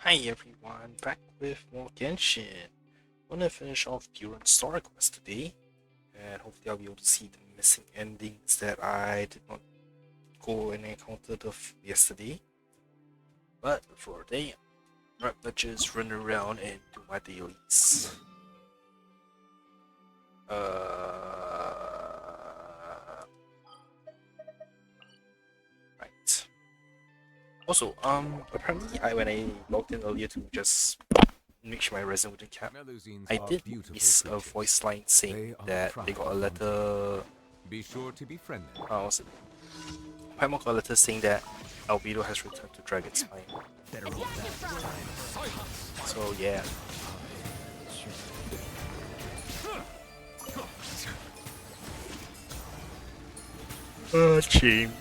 Hi everyone, back with more Genshin. I'm gonna finish off Durin's story quest today, and hopefully I'll be able to see the missing endings that I did not go and encounter yesterday. But before they, let's just run around and do my dailies. Right. Also, apparently when I logged in earlier to just make sure my resume wouldn't cap, I did miss a voice line saying that they got a letter. Be sure to be friendly. Was it? Paimon got a letter saying that Rubedo has returned to Dragon's Spine. So yeah. Shame.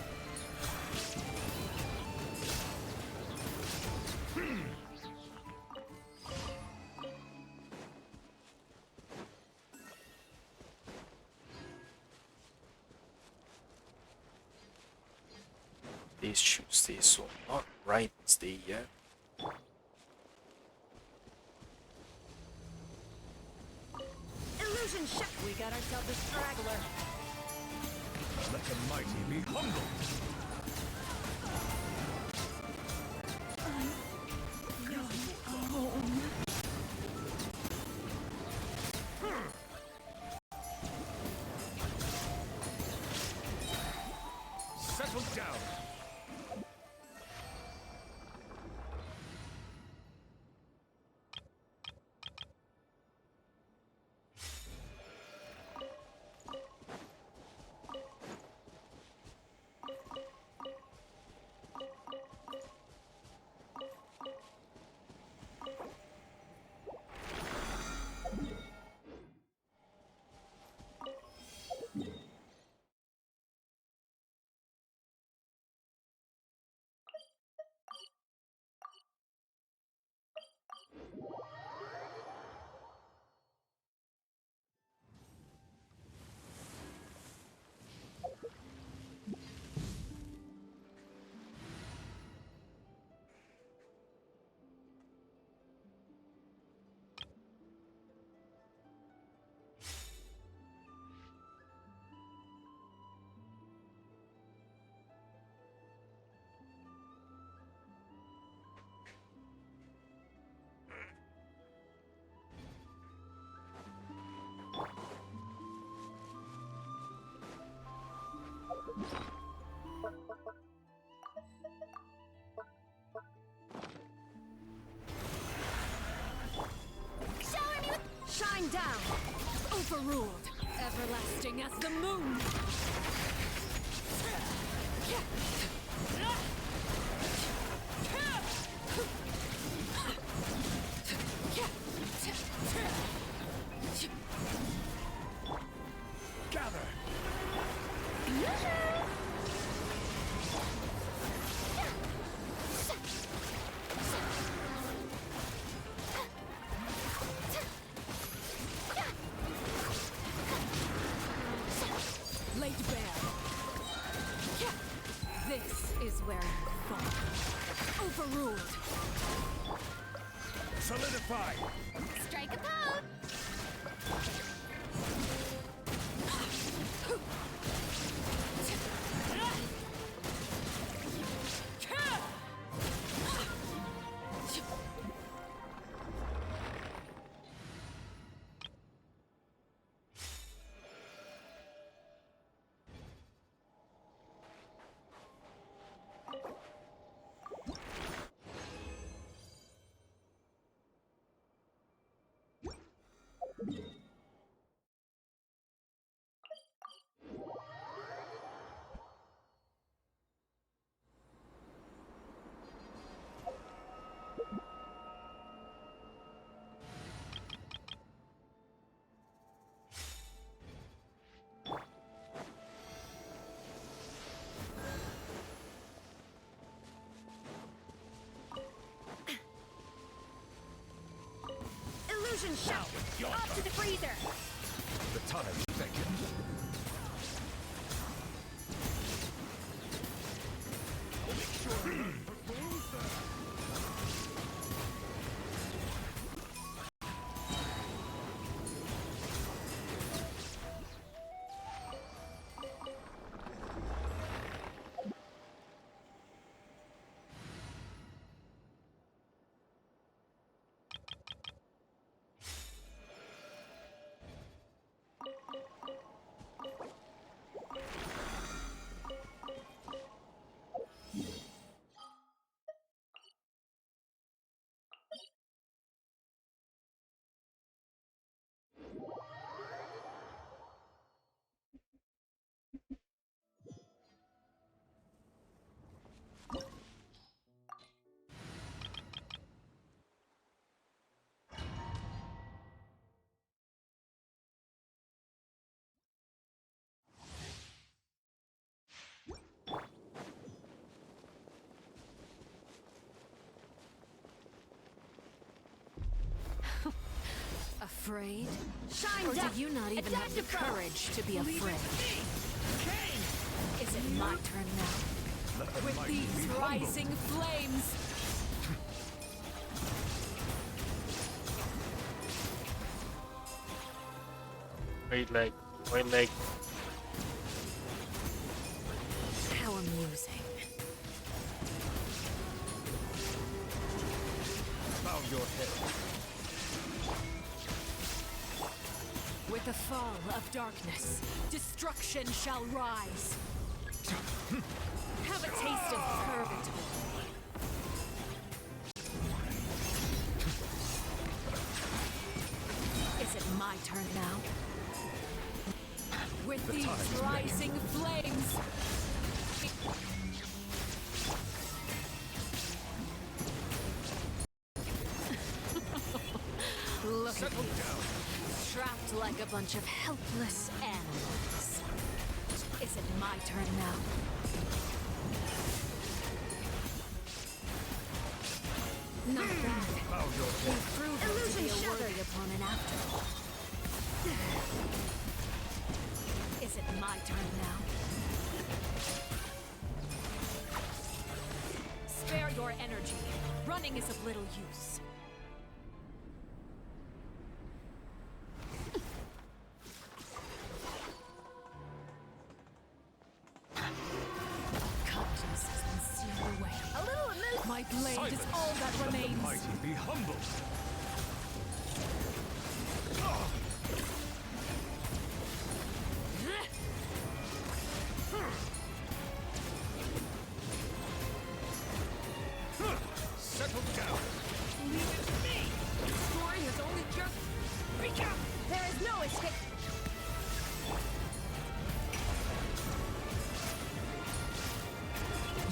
Today's Tuesday, so not Wednesday yet. Illusion shot. We got ourselves a straggler. Let the mighty be humble. Settle down. Shine down. Overruled. Everlasting as the moon. Gather. Laid bare. This is where you fall. Overruled. Solidify. Strike a pose. Illusion shout. Off to the freezer. The time beckons. I'll make sure. afraid? Shine Or do down. you not even have the courage to be afraid? Is it my turn now? Let the With mighty be these humbled. rising flames! Wait leg, wait leg. How amusing. Bow your head. With the fall of darkness, destruction shall rise. Have a taste of purgatory. Is it my turn now? With The these time is rising flames! Look at Settle you, down. trapped like a bunch of helpless animals. Is it my turn now? Not bad. Bow your head. You've proven to Illusion be a shattered. worthy opponent after all. Is it my turn now? Spare your energy. Running is of little use. Conscience has been sealed away. A little amuse. My blade is all that Let the remains. mighty be humbled. Settle down. Leave it to me. The story has only just begun. There is no escape.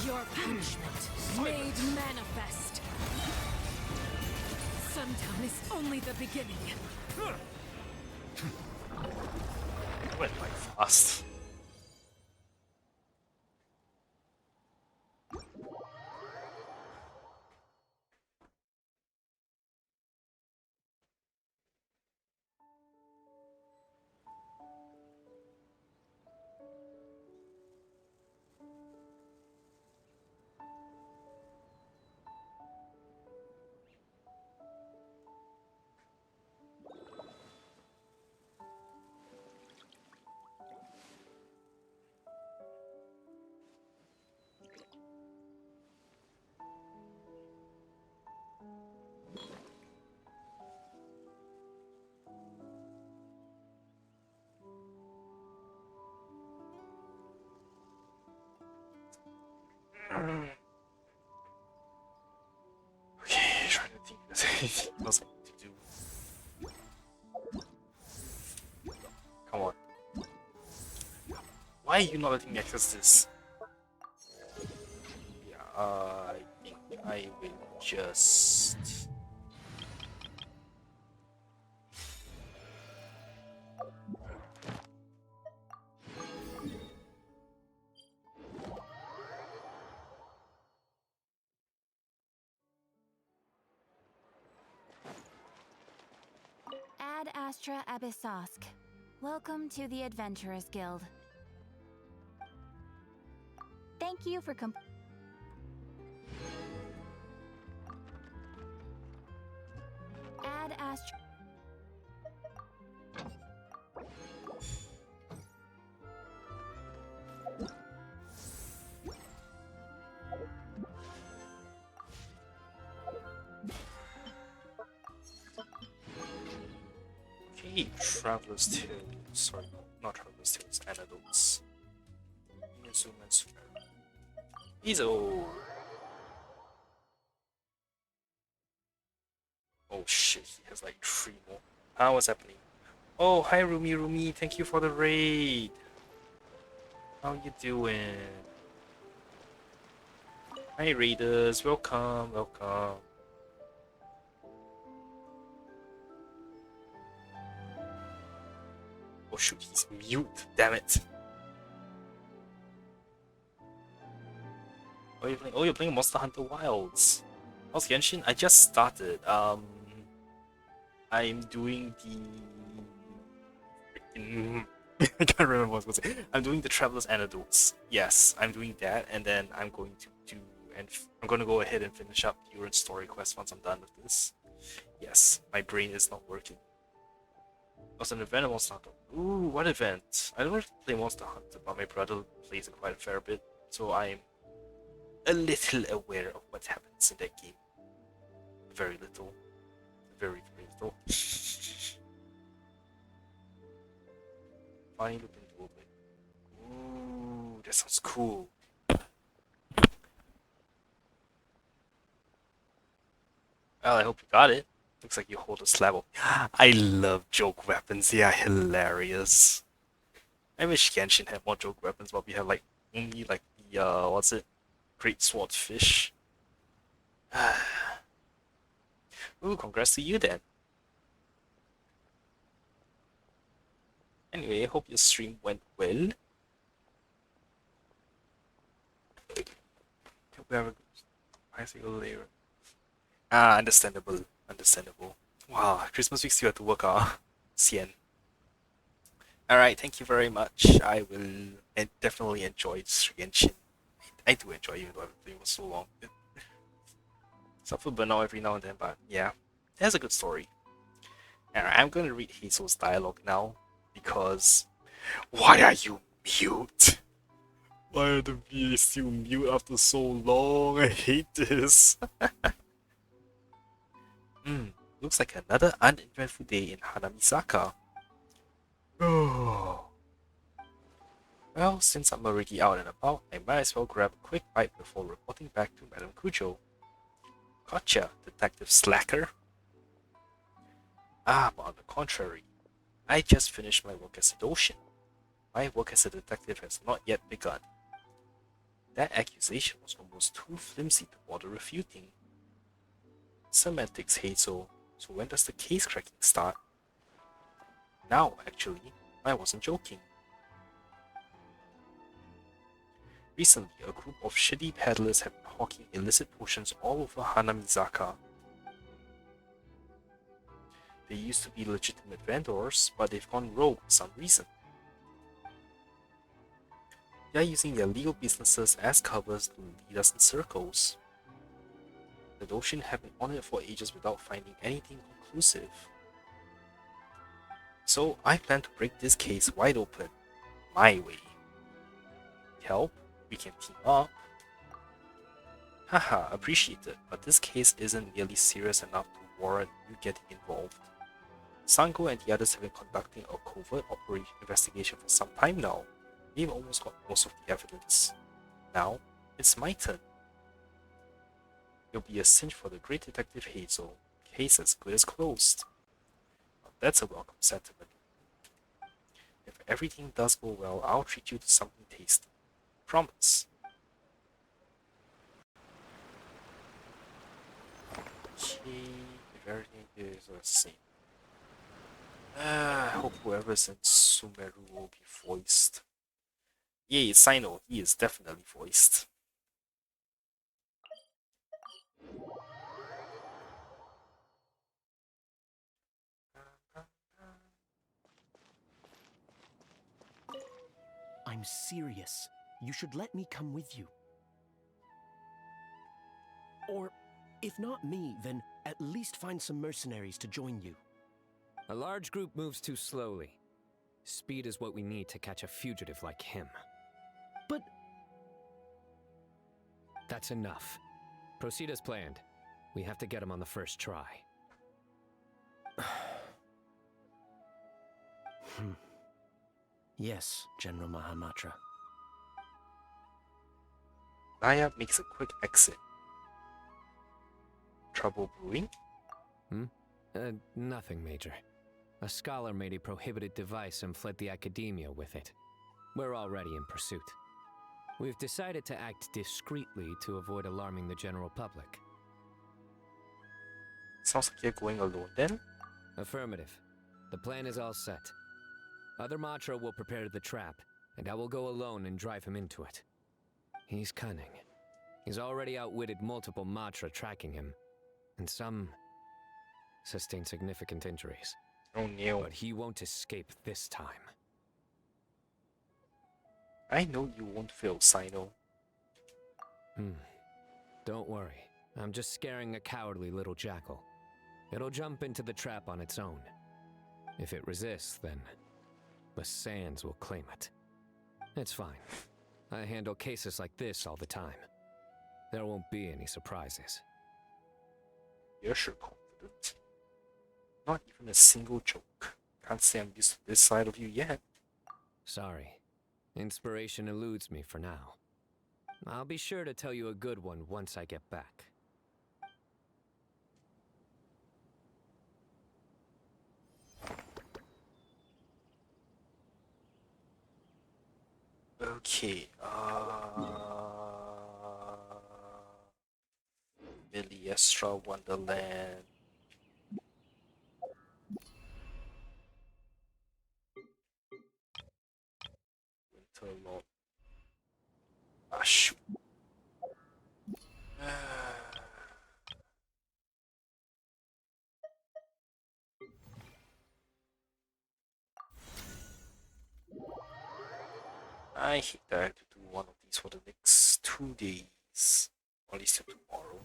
Your punishment made manifest. Sundown is only the beginning. Went like fast. Okay, trying to think if there's anything else I need to do. Come on. Why are you not letting me access this? Yeah, I think I will just... Ad Astra Abyssosk. Welcome to the Adventurers Guild. Thank you for Ad Astra. Okay, Traveler's Tales. Sorry, not Traveler's Tales, Anecdotes. Instruments. Ezo! Oh shit, he has like 3 more. What's happening? Oh, hi Rumi, thank you for the raid! How you doing? Hi raiders, welcome. Oh shoot, he's mute, damn it. Oh, you're playing Monster Hunter Wilds. How's Genshin? I just started. I'm doing the I can't remember what I was going to say. I'm doing the Traveler's Anecdotes. Yes, I'm doing that, and then I'm going to do I'm going to go ahead and finish up Durin's story quest once I'm done with this. Yes, my brain is not working. It was an event at Monster Hunter. Ooh, what event? I don't really play Monster Hunter, but my brother plays it quite a fair bit, so I'm a little aware of what happens in that game. Very little. Very, very little. Finally looking into it. Ooh, that sounds cool. Well, I hope you got it. Looks like you hold a slab of. I love joke weapons. They are hilarious. I wish Genshin had more joke weapons, but we have like only like the what's it? Great Swordfish. Ooh, congrats to you then. Anyway, I hope your stream went well. I see you later. Ah, understandable. Understandable. Wow, Christmas week still have to work, Sian. Alright, thank you very much. I will definitely enjoy Genshin. I do enjoy it, even though I've been playing for so long. Suffer burnout every now and then, but yeah, it has a good story. Alright, I'm gonna read Hazel's dialogue now, because why are you mute? Why are the VA still mute after so long? I hate this. Looks like another uneventful day in Hanamisaka. Oh. Well, since I'm already out and about, I might as well grab a quick bite before reporting back to Madame Kujo. Gotcha, Detective Slacker. Ah, but on the contrary, I just finished my work as a Doshin. My work as a detective has not yet begun. That accusation was almost too flimsy to bother refuting. Semantics, Hazel. So when does the case cracking start? Now, actually, I wasn't joking. Recently, a group of shitty peddlers have been hawking illicit potions all over Hanamizaka. They used to be legitimate vendors, but they've gone rogue for some reason. They're using their legal businesses as covers to lead us in circles. The Doshin have been on it for ages without finding anything conclusive. So I plan to break this case wide open, my way. Help? We can team up. Haha, appreciate it, but this case isn't nearly serious enough to warrant you getting involved. Sango and the others have been conducting a covert investigation for some time now. They've almost got most of the evidence. Now, it's my turn. It'll be a cinch for the great detective Hazel. Case as good as closed. Well, that's a welcome sentiment. If everything does go well, I'll treat you to something tasty. Promise. Okay, if everything is the same. I hope whoever's in Sumeru will be voiced. Yay, Sino, he is definitely voiced. I'm serious. You should let me come with you. Or, if not me, then at least find some mercenaries to join you. A large group moves too slowly. Speed is what we need to catch a fugitive like him. But... That's enough. Proceed as planned. We have to get him on the first try. Yes, General Mahamatra. Naya makes a quick exit. Trouble brewing? Nothing major. A scholar made a prohibited device and fled the academia with it. We're already in pursuit. We've decided to act discreetly to avoid alarming the general public. Sounds like you're going alone then? Affirmative. The plan is all set. Other Matra will prepare the trap, and I will go alone and drive him into it. He's cunning. He's already outwitted multiple Matra tracking him, and some sustained significant injuries. Oh no. But he won't escape this time. I know you won't fail, Sino. Don't worry. I'm just scaring a cowardly little jackal. It'll jump into the trap on its own. If it resists, then the sands will claim it. It's fine. I handle cases like this all the time. There won't be any surprises. You're sure confident. Not even a single joke. Can't say I'm used to this side of you yet. Sorry. Inspiration eludes me for now. I'll be sure to tell you a good one once I get back. Okay, Miliestra Wonderland. Winterlord. Ah, shoot. I hate that I have to do one of these for the next 2 days. Or at least till tomorrow.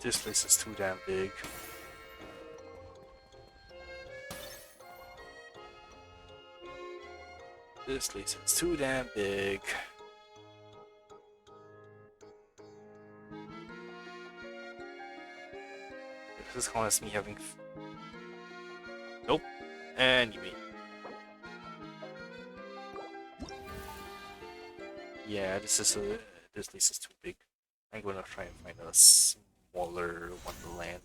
This place is too damn big. This place is too damn big. This is as me having. Nope. Anyway. Yeah, this place is too big. I'm gonna try and find a smaller Wonderland.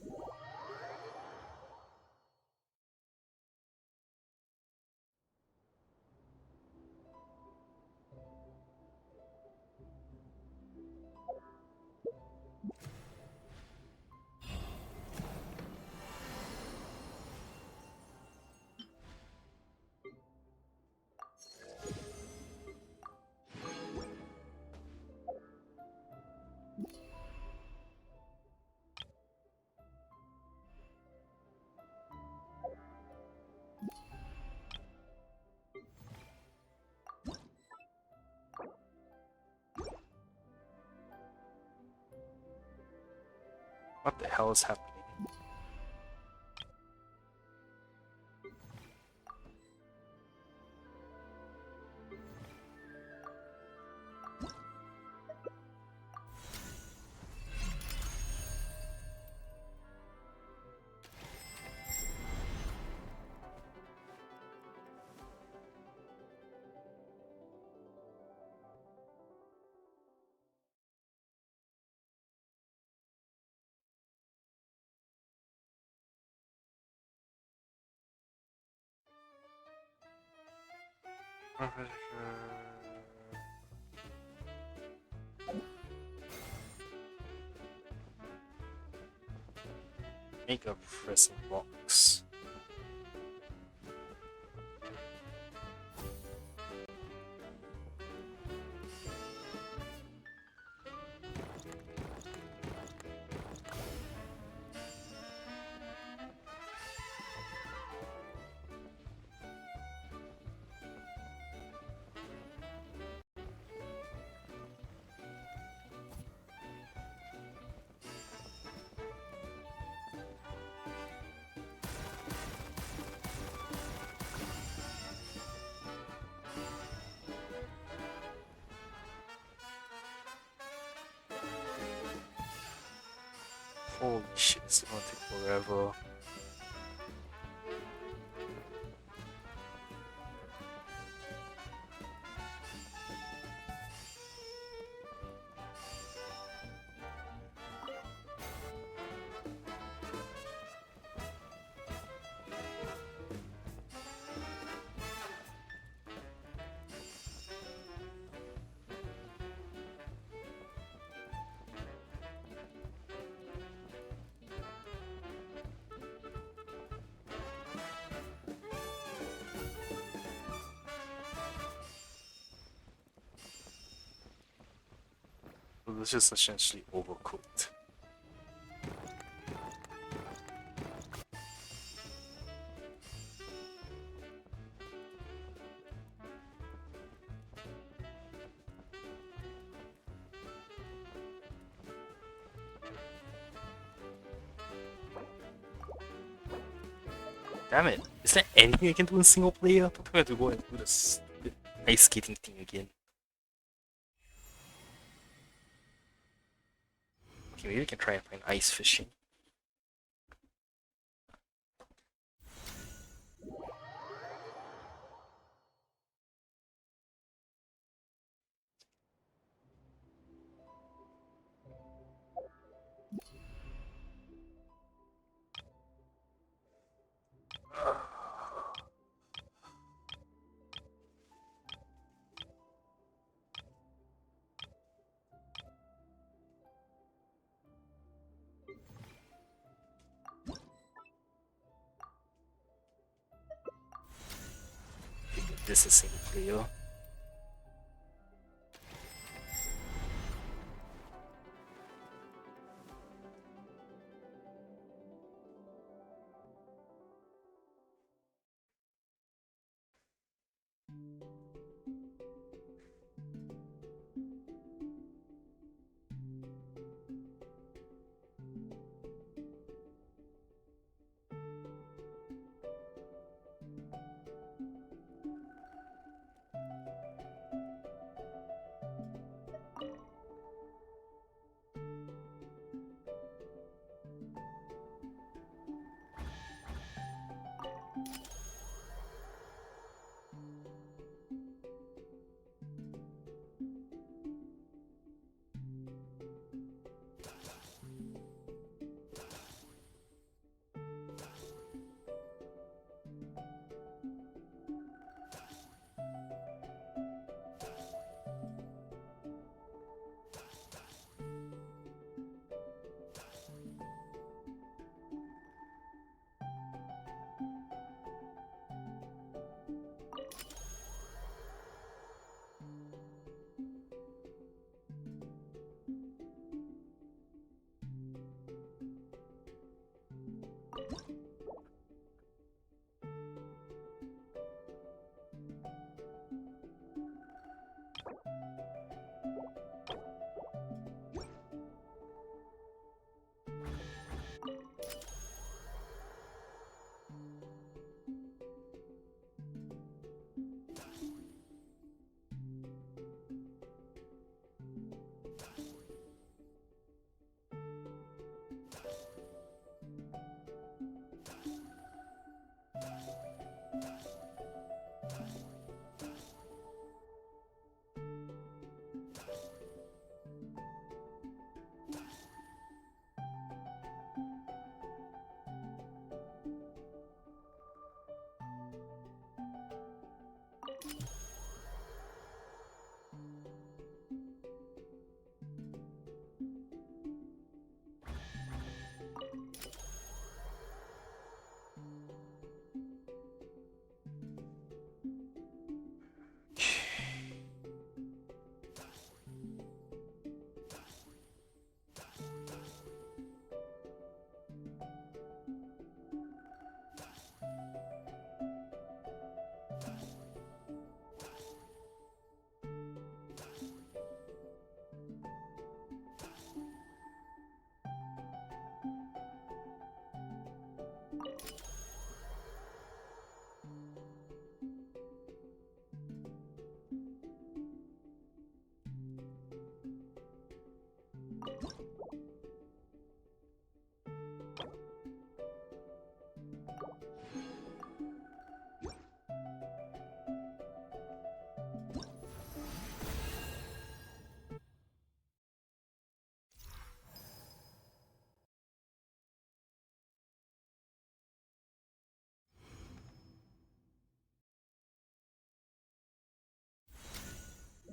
What the hell is happening? Make a pressing box. Holy shit, it's gonna take forever. So it's just essentially overcooked. Damn it! Is there anything I can do in single player? Don't think I have to go and do this ice skating thing again. Okay, maybe we can try and find ice fishing. This is single player.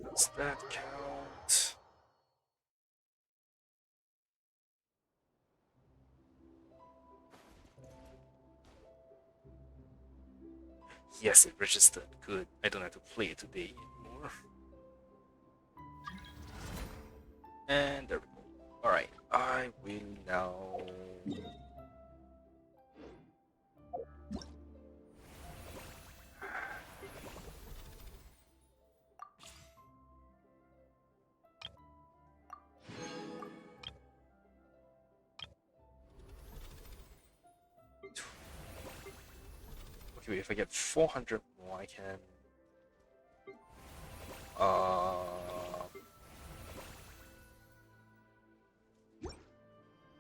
Does that count? Yes, it registered. Good. I don't have to play it today anymore. And there we go. Alright, I will now. Okay, if I get 400 more, I can.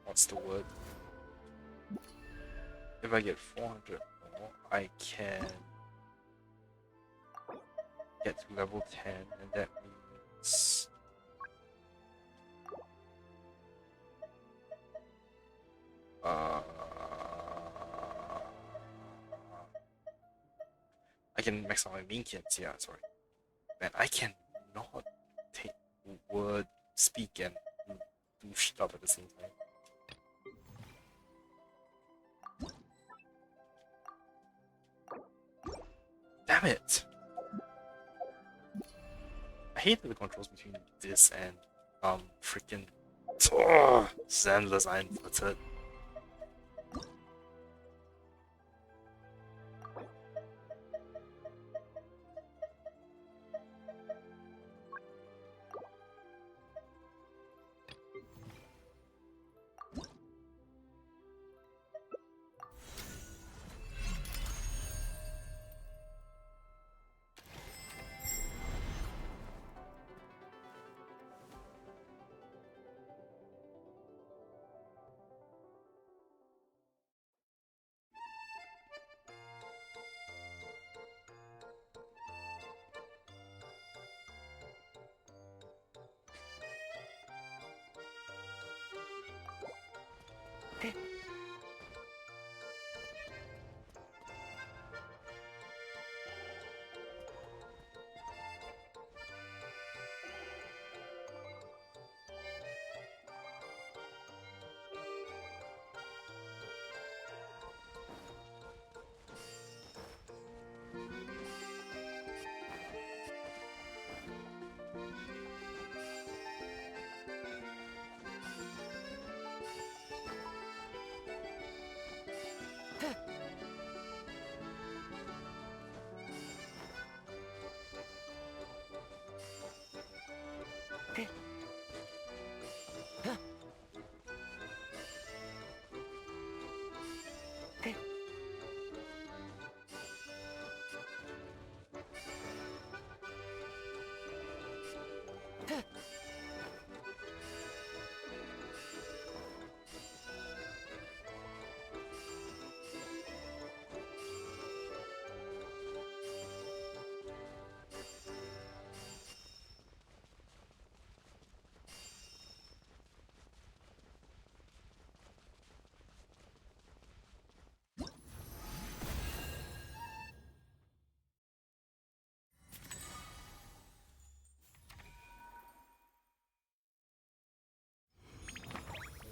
What's the word? If I get 400 more, I can get to level 10, and that means I can max out my minions. Yeah, sorry. Man, I cannot take word, speak, and do stuff at the same time. Damn it! I hate the controls between this and freaking Zenless Einfluttered.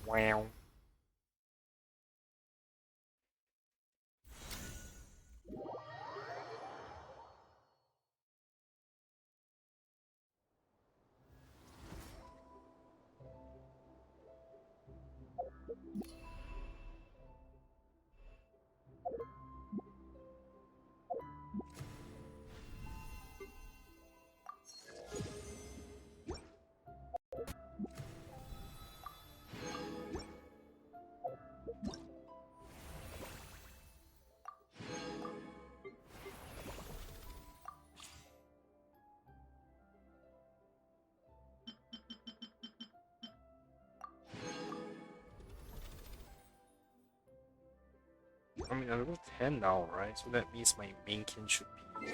Wow. I mean, I'm level 10 now, right? So that means my main kin should be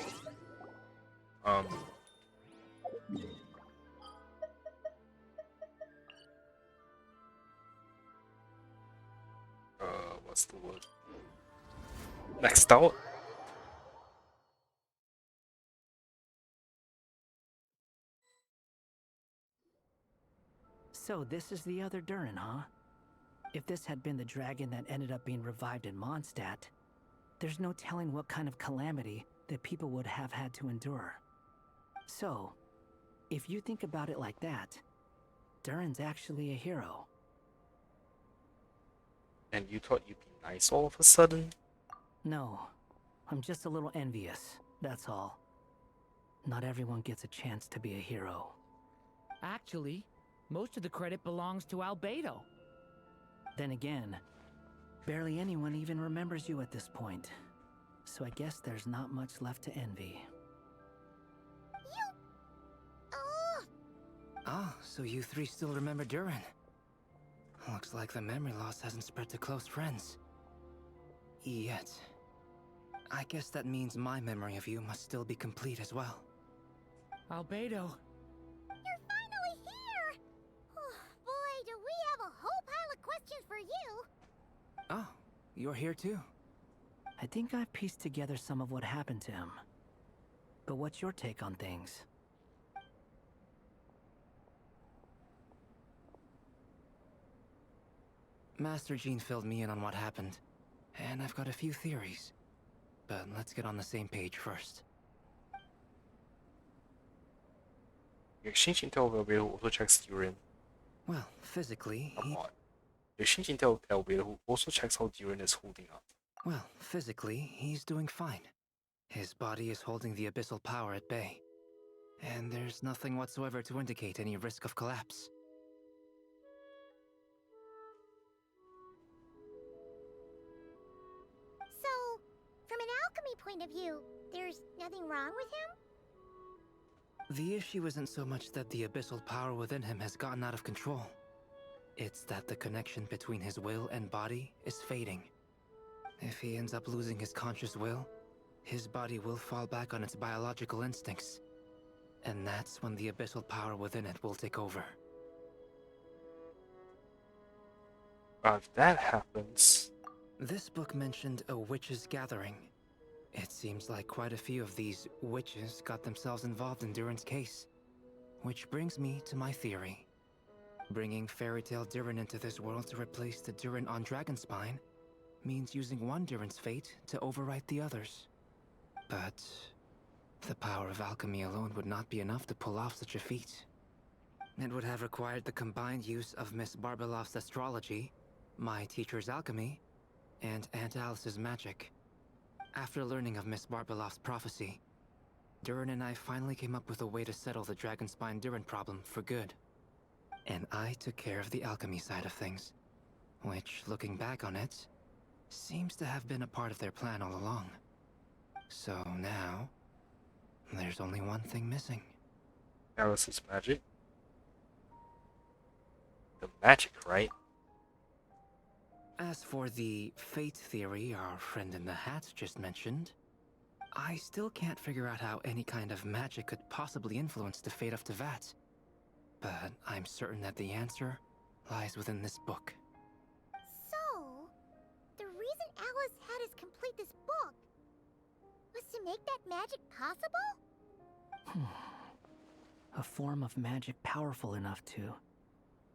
um what's the word? Maxed out? So this is the other Durin, huh? If this had been the dragon that ended up being revived in Mondstadt, there's no telling what kind of calamity that people would have had to endure. So, if you think about it like that, Durin's actually a hero. And you thought you'd be nice all of a sudden? No, I'm just a little envious, that's all. Not everyone gets a chance to be a hero. Actually, most of the credit belongs to Rubedo. Then again, barely anyone even remembers you at this point. So I guess there's not much left to envy. Ah, so you three still remember Durin. Looks like the memory loss hasn't spread to close friends. Yet. I guess that means my memory of you must still be complete as well. Rubedo. You're finally here! Oh, boy, do we have a whole pile of questions for you! Oh, you're here too? I think I've pieced together some of what happened to him. But what's your take on things? Master Jean filled me in on what happened, and I've got a few theories. But let's get on the same page first. Your Genshin Intel Rubedo also checks Durin. Well, physically, Come on. Your Genshin Intel Rubedo also checks how Durin is holding up. Well, physically, he's doing fine. His body is holding the abyssal power at bay. And there's nothing whatsoever to indicate any risk of collapse. So, from an alchemy point of view, there's nothing wrong with him? The issue isn't so much that the abyssal power within him has gotten out of control. It's that the connection between his will and body is fading. If he ends up losing his conscious will, his body will fall back on its biological instincts. And that's when the abyssal power within it will take over. If that happens... This book mentioned a witches' gathering. It seems like quite a few of these witches got themselves involved in Durin's case. Which brings me to my theory. Bringing Fairy Tale Durin into this world to replace the Durin on Dragonspine means using one Durin's fate to overwrite the others. But the power of alchemy alone would not be enough to pull off such a feat. It would have required the combined use of Miss Barbeloff's astrology, my teacher's alchemy, and Aunt Alice's magic. After learning of Miss Barbeloff's prophecy, Durin and I finally came up with a way to settle the Dragonspine Durin problem for good. And I took care of the alchemy side of things, which, looking back on it, seems to have been a part of their plan all along. So now, there's only one thing missing. Alice's magic? The magic, right? As for the fate theory our friend in the hat just mentioned, I still can't figure out how any kind of magic could possibly influence the fate of Tevat. But I'm certain that the answer lies within this book. So, the reason Alice had us complete this book was to make that magic possible? A form of magic powerful enough to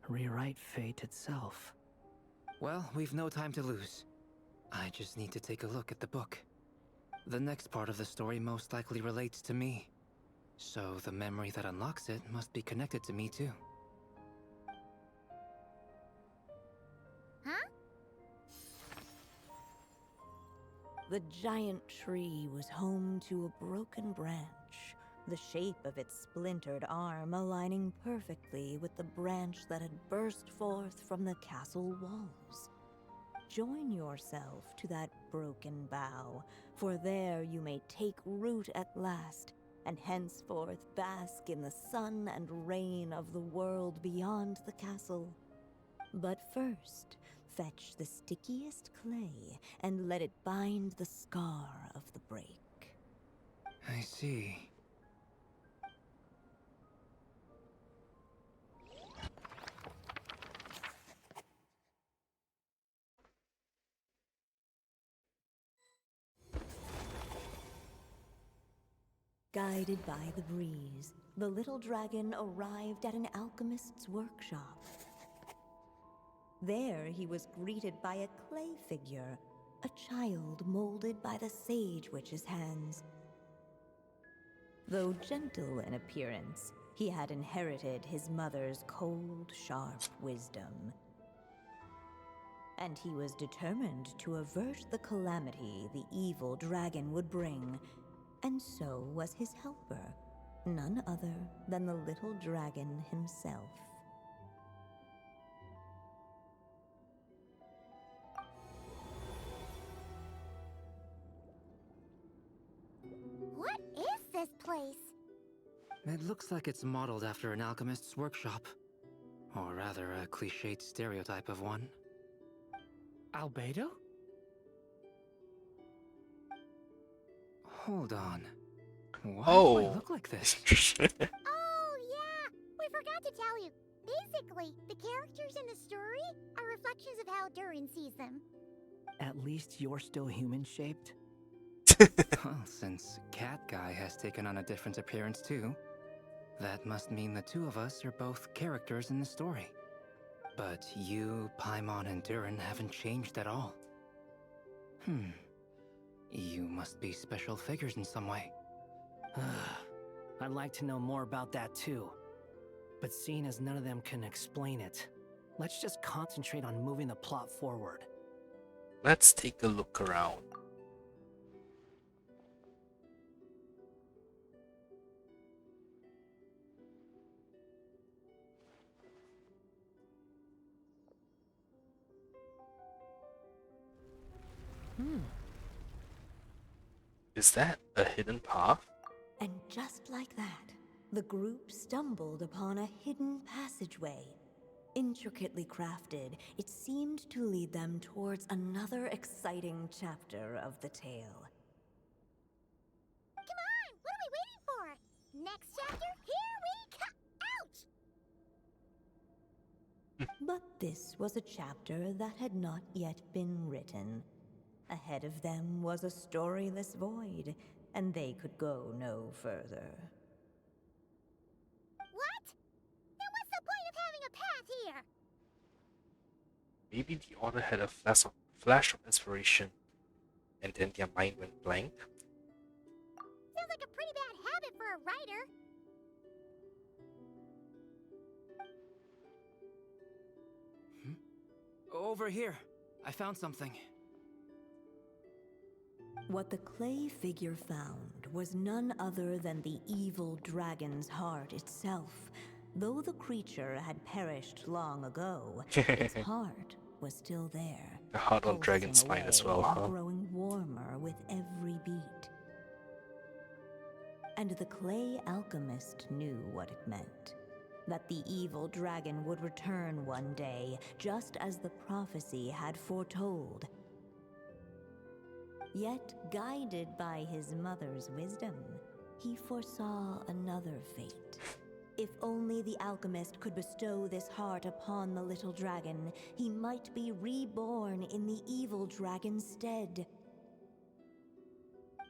rewrite fate itself. Well, we've no time to lose. I just need to take a look at the book. The next part of the story most likely relates to me. So the memory that unlocks it must be connected to me too. Huh? The giant tree was home to a broken branch, the shape of its splintered arm aligning perfectly with the branch that had burst forth from the castle walls. Join yourself to that broken bough, for there you may take root at last, and henceforth bask in the sun and rain of the world beyond the castle. But first, fetch the stickiest clay and let it bind the scar of the break. I see. Guided by the breeze, the little dragon arrived at an alchemist's workshop. There he was greeted by a clay figure, a child molded by the sage witch's hands. Though gentle in appearance, He had inherited his mother's cold, sharp wisdom. And he was determined to avert the calamity the evil dragon would bring. And so was his helper, none other than the little dragon himself. What is this place? It looks like it's modeled after an alchemist's workshop. Or rather, a cliched stereotype of one. Albedo? Hold on. Why Oh. do I look like this? Oh, yeah! We forgot to tell you. Basically, the characters in the story are reflections of how Durin sees them. At least you're still human-shaped. Well, since Cat Guy has taken on a different appearance too, that must mean the two of us are both characters in the story. But you, Paimon, and Durin haven't changed at all. You must be special figures in some way. I'd like to know more about that too. But seeing as none of them can explain it, let's just concentrate on moving the plot forward. Let's take a look around. Is that a hidden path? And just like that, the group stumbled upon a hidden passageway. Intricately crafted, it seemed to lead them towards another exciting chapter of the tale. Come on! What are we waiting for? Next chapter, here we come! Ouch! But this was a chapter that had not yet been written. Ahead of them was a storyless void, and they could go no further. What? Then what's the point of having a path here? Maybe the author had a flash of inspiration, and then their mind went blank. Sounds like a pretty bad habit for a writer. Over here. I found something. What the clay figure found was none other than the evil dragon's heart itself. Though the creature had perished long ago, its heart was still there. The heart on pulsing Dragon's spine as well, away and huh? growing warmer with every beat. And the clay alchemist knew what it meant. That the evil dragon would return one day, just as the prophecy had foretold. Yet, guided by his mother's wisdom, he foresaw another fate. If only the alchemist could bestow this heart upon the little dragon, he might be reborn in the evil dragon's stead.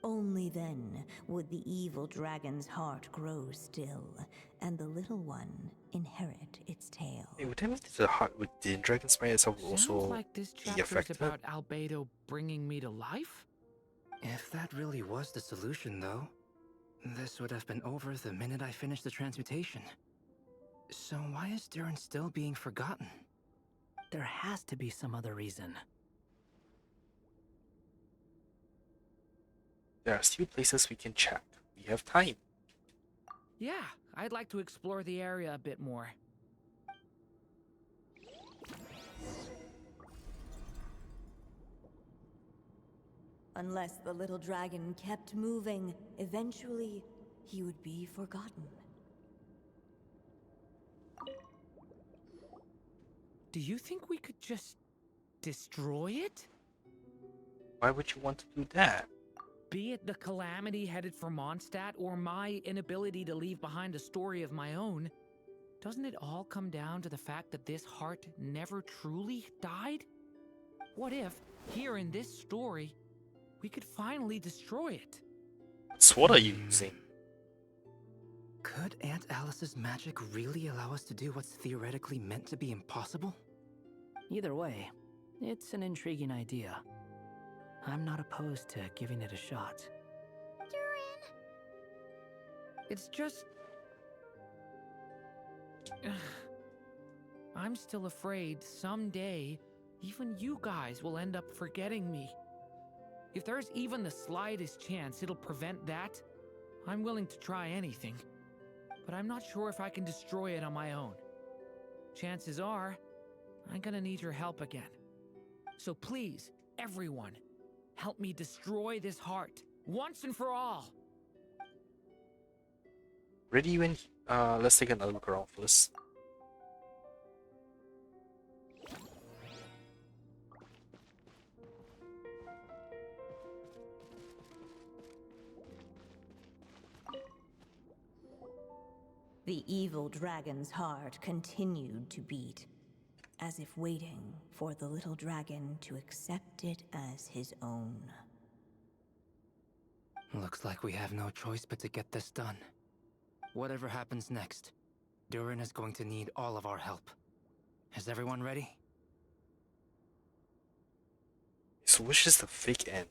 Only then would the evil dragon's heart grow still, and the little one inherit its tale. Hey, would that mean that the heart within Dragon's spine itself will Sounds also like this be chapter is affected? about Albedo bringing me to life? If that really was the solution, though, this would have been over the minute I finished the transmutation. So why is Durin still being forgotten? There has to be some other reason. There are still places we can check. We have time. Yeah, I'd like to explore the area a bit more. Unless the little dragon kept moving, eventually he would be forgotten. Do you think we could just destroy it? Why would you want to do that? Be it the calamity headed for Mondstadt or my inability to leave behind a story of my own, doesn't it all come down to the fact that this heart never truly died? What if, here in this story, we could finally destroy it? What sword are you using? Could Aunt Alice's magic really allow us to do what's theoretically meant to be impossible? Either way, it's an intriguing idea. I'm not opposed to giving it a shot. Durin! It's just... I'm still afraid someday, even you guys will end up forgetting me. If there's even the slightest chance it'll prevent that, I'm willing to try anything. But I'm not sure if I can destroy it on my own. Chances are, I'm gonna need your help again. So please, everyone, help me destroy this heart, once and for all. Ready when let's take another look around first. The evil dragon's heart continued to beat, as if waiting for the little dragon to accept it as his own. Looks like we have no choice but to get this done. Whatever happens next, Durin is going to need all of our help. Is everyone ready? So which is the fake end?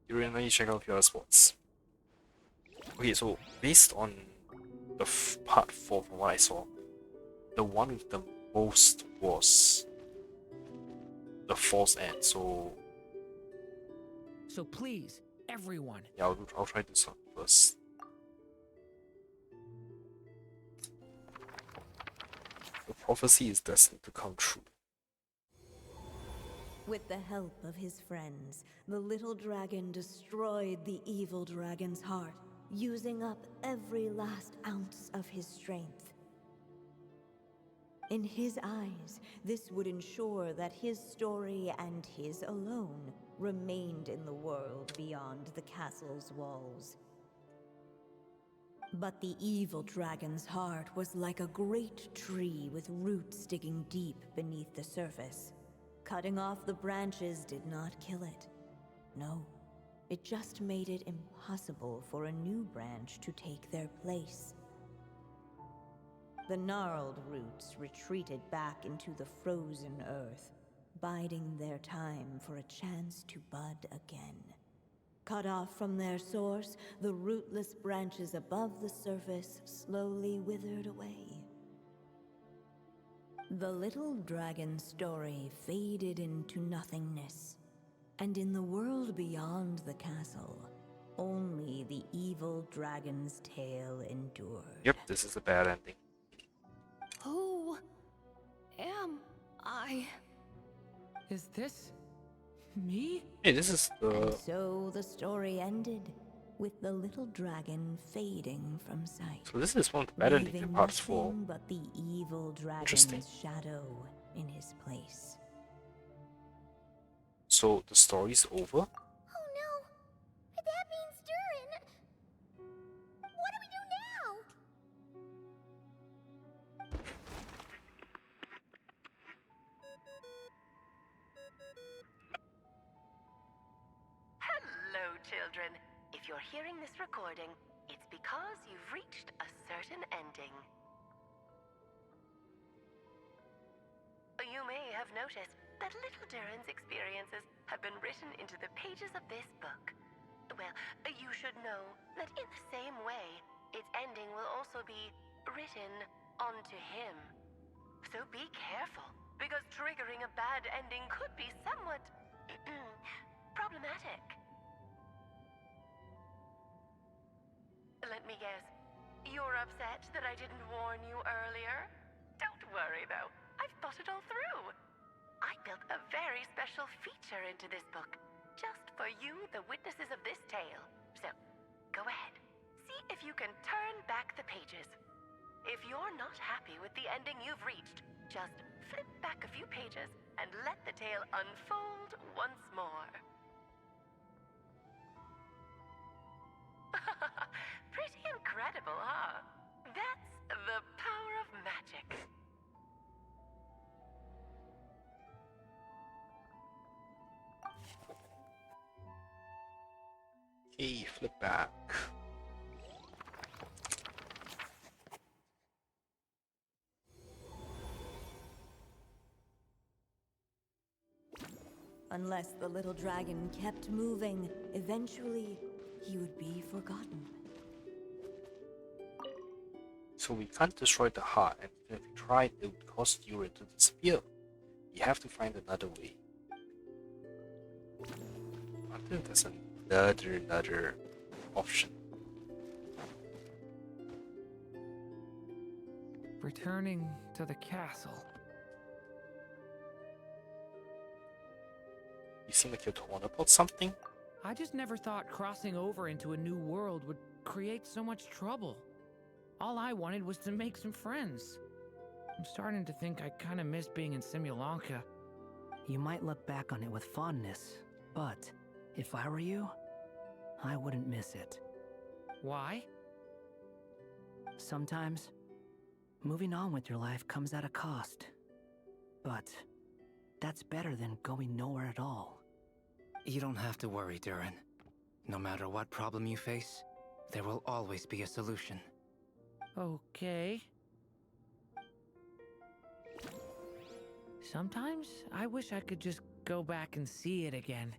You really need to check out your other spots. Okay, so based on the part 4 from what I saw, the one with the most was the false end, so please, everyone. yeah, I'll try this one first. The prophecy is destined to come true. With the help of his friends, the little dragon destroyed the evil dragon's heart, using up every last ounce of his strength. In his eyes, this would ensure that his story and his alone remained in the world beyond the castle's walls. But the evil dragon's heart was like a great tree with roots digging deep beneath the surface. Cutting off the branches did not kill it. No, it just made it impossible for a new branch to take their place. The gnarled roots retreated back into the frozen earth, biding their time for a chance to bud again. Cut off from their source, the rootless branches above the surface slowly withered away. The little dragon's story faded into nothingness, and in the world beyond the castle, only the evil dragon's tale endured. Yep, this is a bad ending. Who am I? Is this me? Hey, this is And so the story ended, with the little dragon fading from sight. So this is one of the better endings in leaving parts 4. nothing but the evil Interesting. dragon's shadow in his place. So the story's over? Oh no! That means Durin! What do we do now? Hello, children. If you're hearing this recording, it's because you've reached a certain ending. You may have noticed that little Durin's experiences have been written into the pages of this book. Well, you should know that in the same way, its ending will also be written onto him. So be careful, because triggering a bad ending could be somewhat problematic. Let me guess, you're upset that I didn't warn you earlier? Don't worry though, I've thought it all through. I built a very special feature into this book, just for you, the witnesses of this tale. So, go ahead, see if you can turn back the pages. If you're not happy with the ending you've reached, just flip back a few pages and let the tale unfold once more. Pretty incredible, huh? That's the power of magic. Okay, flip back. Unless the little dragon kept moving, eventually he would be forgotten. So we can't destroy the heart, and even if we tried, it would cause Durin to disappear. We have to find another way. I think there's another option. Returning to the castle. You seem like you're torn about something? I just never thought crossing over into a new world would create so much trouble. All I wanted was to make some friends. I'm starting to think I kind of miss being in Simulanka. You might look back on it with fondness, but if I were you, I wouldn't miss it. Why? Sometimes, moving on with your life comes at a cost. But that's better than going nowhere at all. You don't have to worry, Durin. No matter what problem you face, there will always be a solution. Okay. Sometimes I wish I could just go back and see it again.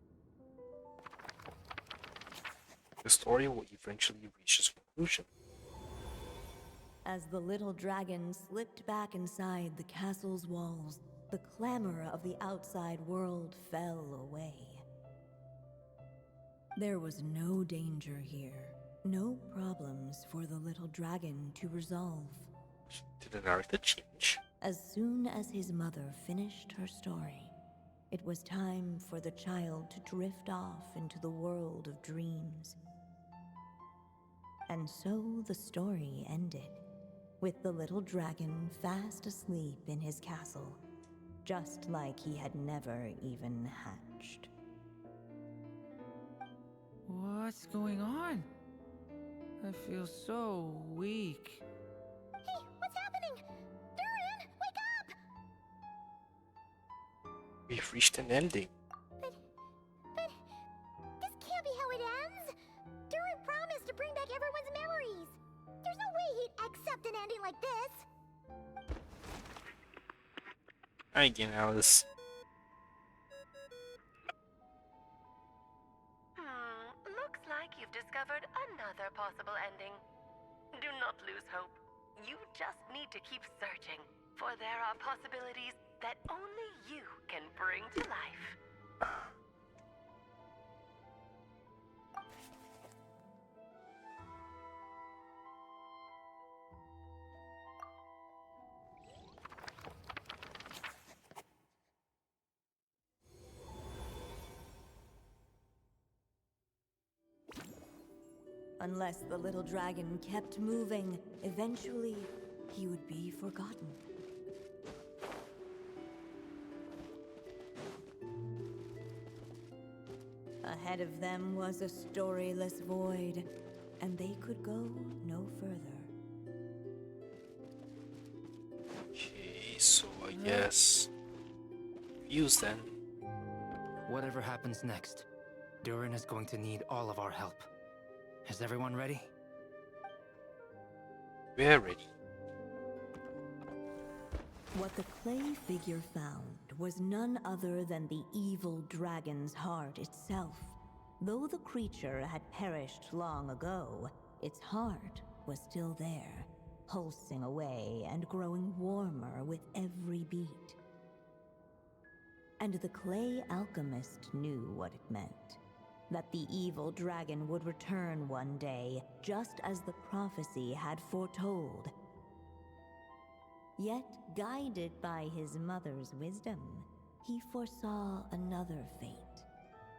The story will eventually reach its conclusion. As the little dragon slipped back inside the castle's walls, the clamor of the outside world fell away. There was no danger here, no problems for the little dragon to resolve. Did the narrator change? As soon as his mother finished her story, it was time for the child to drift off into the world of dreams. And so the story ended, with the little dragon fast asleep in his castle, just like he had never even hatched. What's going on? I feel so weak. Hey, what's happening? Durin, wake up! We've reached an ending. But this can't be how it ends. Durin promised to bring back everyone's memories. There's no way he'd accept an ending like this. Hi again, Alice. Looks like you've discovered another possible ending. Do not lose hope. You just need to keep searching, for there are possibilities that only you can bring to life. Unless the little dragon kept moving, eventually he would be forgotten. Ahead of them was a storyless void, and they could go no further. Okay, so I guess... Use then. Whatever happens next, Durin is going to need all of our help. Is everyone ready? We're ready. What the clay figure found was none other than the evil dragon's heart itself. Though the creature had perished long ago, its heart was still there, pulsing away and growing warmer with every beat. And the clay alchemist knew what it meant. That the evil dragon would return one day, just as the prophecy had foretold. Yet, guided by his mother's wisdom, he foresaw another fate.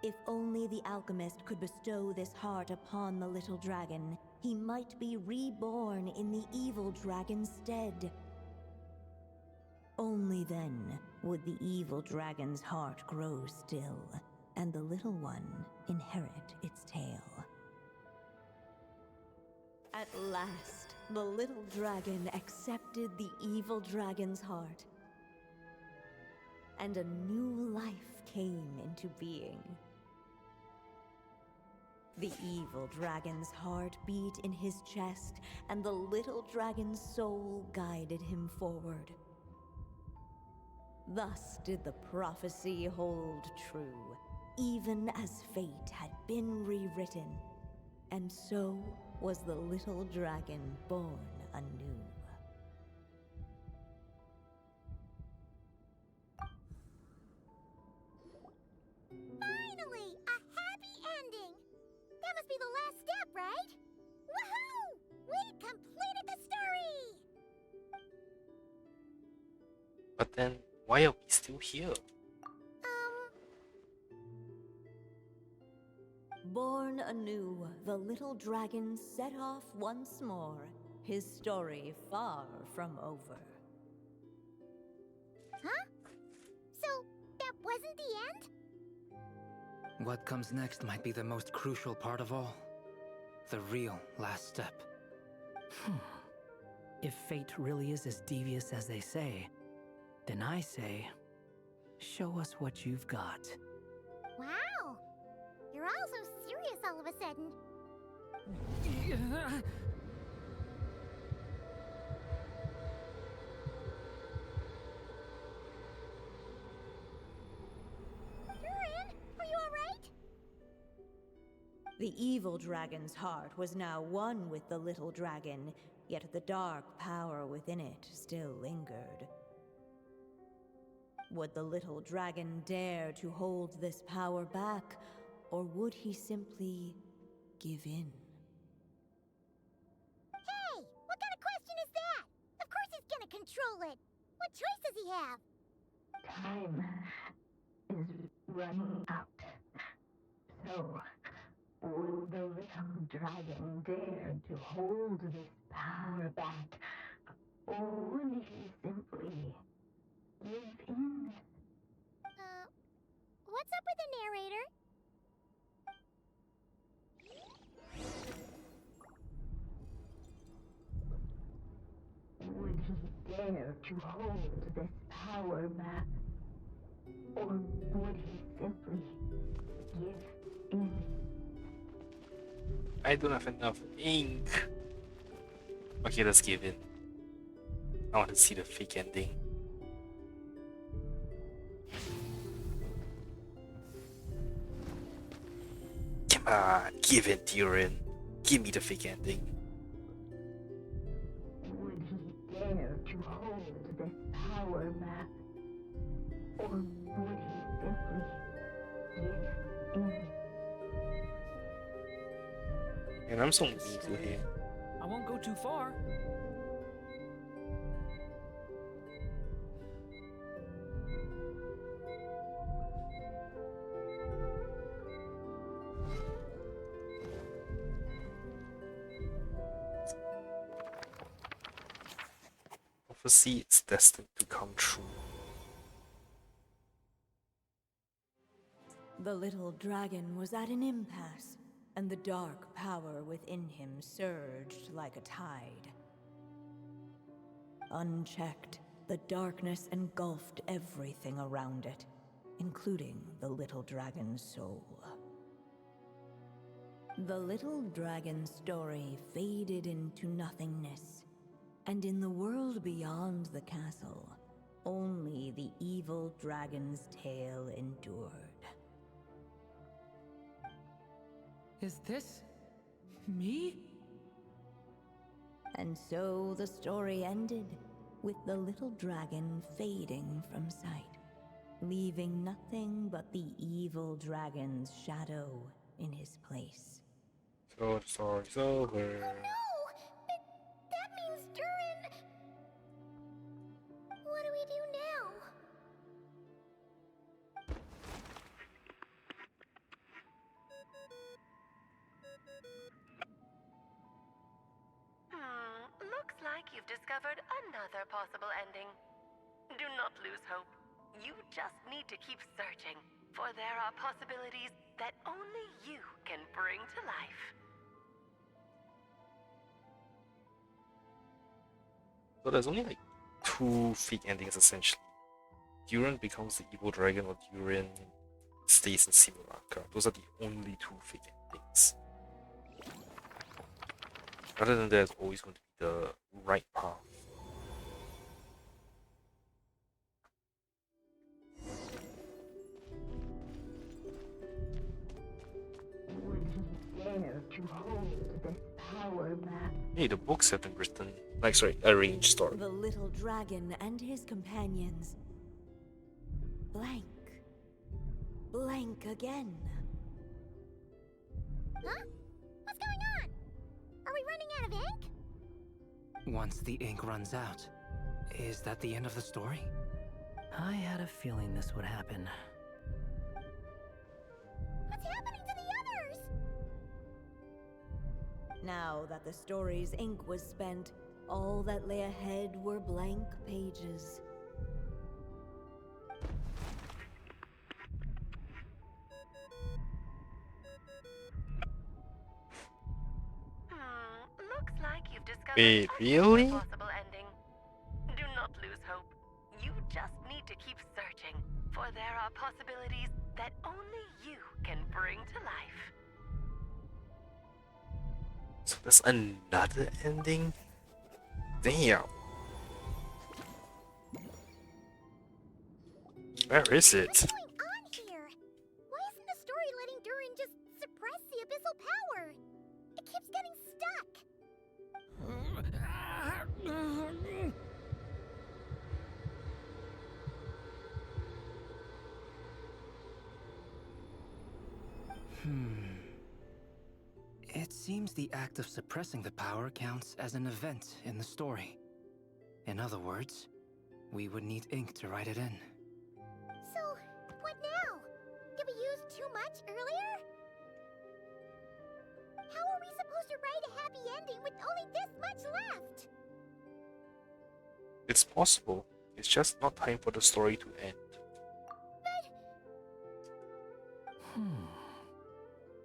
If only the alchemist could bestow this heart upon the little dragon, he might be reborn in the evil dragon's stead. Only then would the evil dragon's heart grow still, and the little one inherit its tale. At last, the little dragon accepted the evil dragon's heart, and a new life came into being. The evil dragon's heart beat in his chest, and the little dragon's soul guided him forward. Thus did the prophecy hold true, even as fate had been rewritten. And so was the little dragon born anew. Finally! A happy ending! That must be the last step, right? Woohoo! We completed the story! But then, why are we still here? Born anew, the little dragon set off once more, his story far from over. Huh? So, that wasn't the end? What comes next might be the most crucial part of all. The real last step. If fate really is as devious as they say, then I say, show us what you've got. Wow! You're all so serious all of a sudden. Durin, are you alright? The evil dragon's heart was now one with the little dragon, yet the dark power within it still lingered. Would the little dragon dare to hold this power back, or would he simply give in? Hey! What kind of question is that? Of course he's gonna control it! What choice does he have? Time is running out. So, will the little dragon dare to hold this power back? Or will he simply give in? What's up with the narrator? Would he dare to hold this power back? Or would he simply give in? I don't have enough ink. Okay, let's give in. I want to see the fake ending. Come on, give in, Durin. Give me the fake ending. Would he dare to hold this power back? Or would he simply give in? And I'm so mean to him. I won't go too far. Prophecy is destined to come true. The little dragon was at an impasse, and the dark power within him surged like a tide. Unchecked, the darkness engulfed everything around it, including the little dragon's soul. The little dragon's story faded into nothingness, and in the world beyond the castle, only the evil dragon's tale endured. Is this me? And so the story ended, with the little dragon fading from sight, leaving nothing but the evil dragon's shadow in his place. So the story's over. Oh no! That means Durin... What do we do now? Looks like you've discovered another possible ending. Do not lose hope. You just need to keep searching, for there are possibilities that only you can bring to life. So there's only like two fake endings essentially. Durin becomes the evil dragon or Durin stays in Simulacra. Those are the only two fake endings. Other than that, it's always going to be the right path. map. Hey, the books have been written. Like, sorry, arranged story. The little dragon and his companions. Blank. Blank again. Huh? What's going on? Are we running out of ink? Once the ink runs out, is that the end of the story? I had a feeling this would happen. What's happening to the others? Now that the story's ink was spent, all that lay ahead were blank pages. Looks like you've discovered Wait, a really? possible ending. Do not lose hope. You just need to keep searching, for there are possibilities that only you can bring to life. So there's another ending? Damn. Where is it? What's going on here? Why isn't the story letting Durin just suppress the abyssal power? It keeps getting stuck. It seems the act of suppressing the power counts as an event in the story. In other words, we would need ink to write it in. So, what now? Did we use too much earlier? How are we supposed to write a happy ending with only this much left? It's possible. It's just not time for the story to end.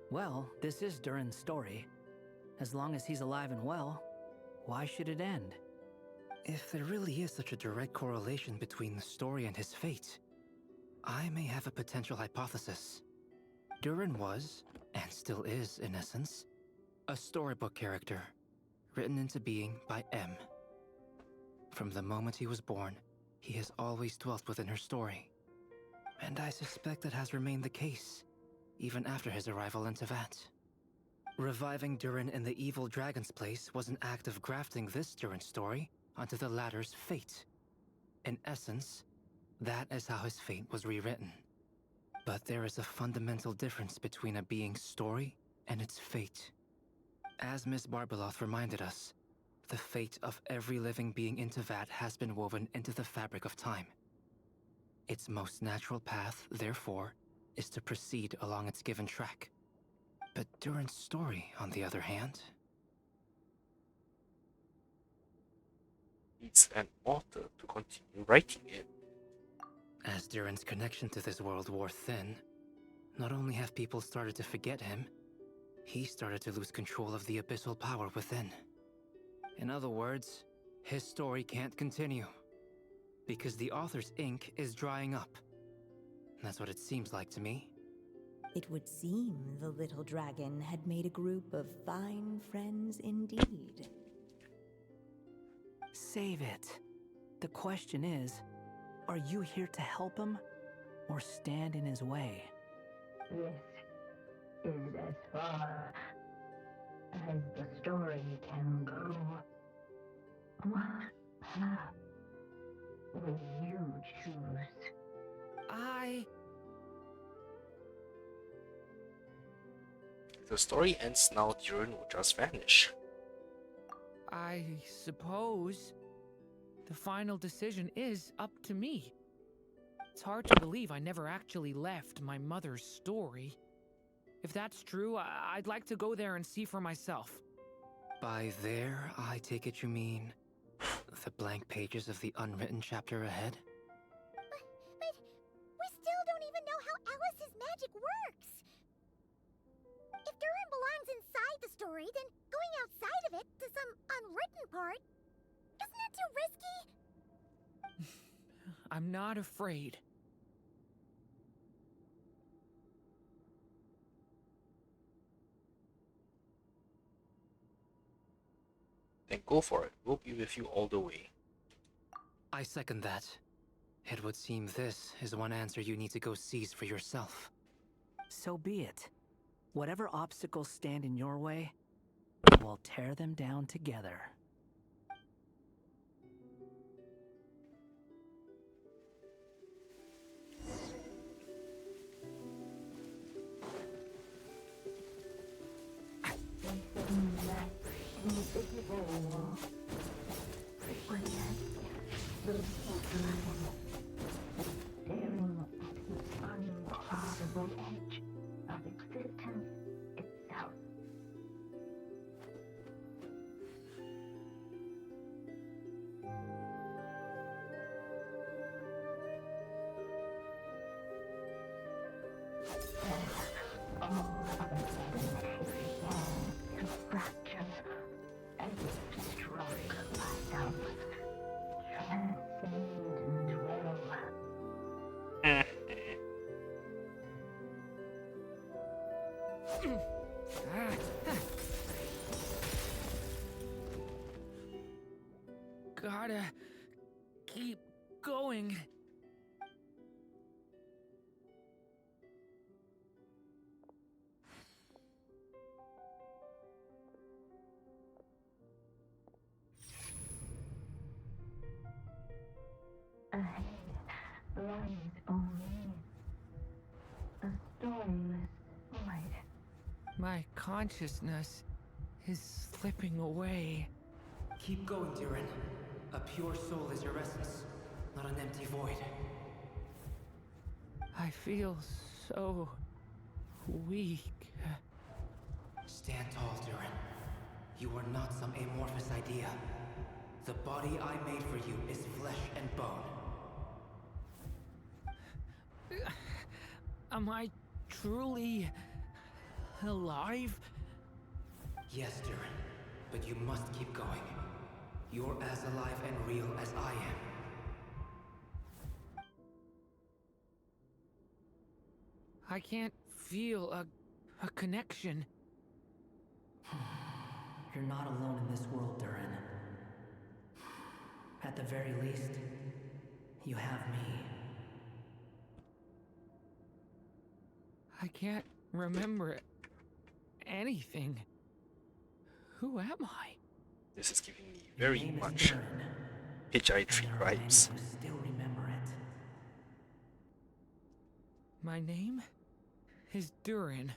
Well, this is Durin's story. As long as he's alive and well, why should it end? If there really is such a direct correlation between the story and his fate, I may have a potential hypothesis. Durin was, and still is in essence, a storybook character, written into being by M. From the moment he was born, he has always dwelt within her story. And I suspect that has remained the case, even after his arrival in Tevat. Reviving Durin in the evil dragon's place was an act of grafting this Durin story onto the latter's fate. In essence, that is how his fate was rewritten. But there is a fundamental difference between a being's story and its fate. As Miss Barbeloth reminded us, the fate of every living being in Tevat has been woven into the fabric of time. Its most natural path, therefore, is to proceed along its given track. But Durin's story, on the other hand... Needs an author to continue writing it. As Durin's connection to this world wore thin, not only have people started to forget him, he started to lose control of the abyssal power within. In other words, his story can't continue, because the author's ink is drying up. That's what it seems like to me. It would seem the little dragon had made a group of fine friends indeed. Save it. The question is, are you here to help him, or stand in his way? This is as far as the story can go. What path will you choose? If the story ends now, Durin will just vanish. I suppose the final decision is up to me. It's hard to believe I never actually left my mother's story. If that's true, I'd like to go there and see for myself. By there, I take it you mean the blank pages of the unwritten chapter ahead? But we still don't even know how Alice's magic works. If Durin belongs inside the story, then going outside of it to some unwritten part, isn't that too risky? I'm not afraid. Then go for it. We'll be with you all the way. I second that. It would seem this is one answer you need to go seize for yourself. So be it. Whatever obstacles stand in your way, We'll tear them down together. Staring at the uncrossable edge of existence itself. All of the material to fracture and destroy myself. Transcend dwell. Gotta keep going. Ahead lies only a stormless void. My consciousness is slipping away. Keep going, Durin. A pure soul is your essence, not an empty void. I feel so weak. Stand tall, Durin. You are not some amorphous idea. The body I made for you is flesh and bone. Am I truly alive? Yes, Durin, but you must keep going. You're as alive and real as I am. I can't feel a connection. You're not alone in this world, Durin. At the very least, you have me. I can't remember anything. Who am I? This is giving me very much Hitch-I-Tree vibes. Still remember it. My name is Durin.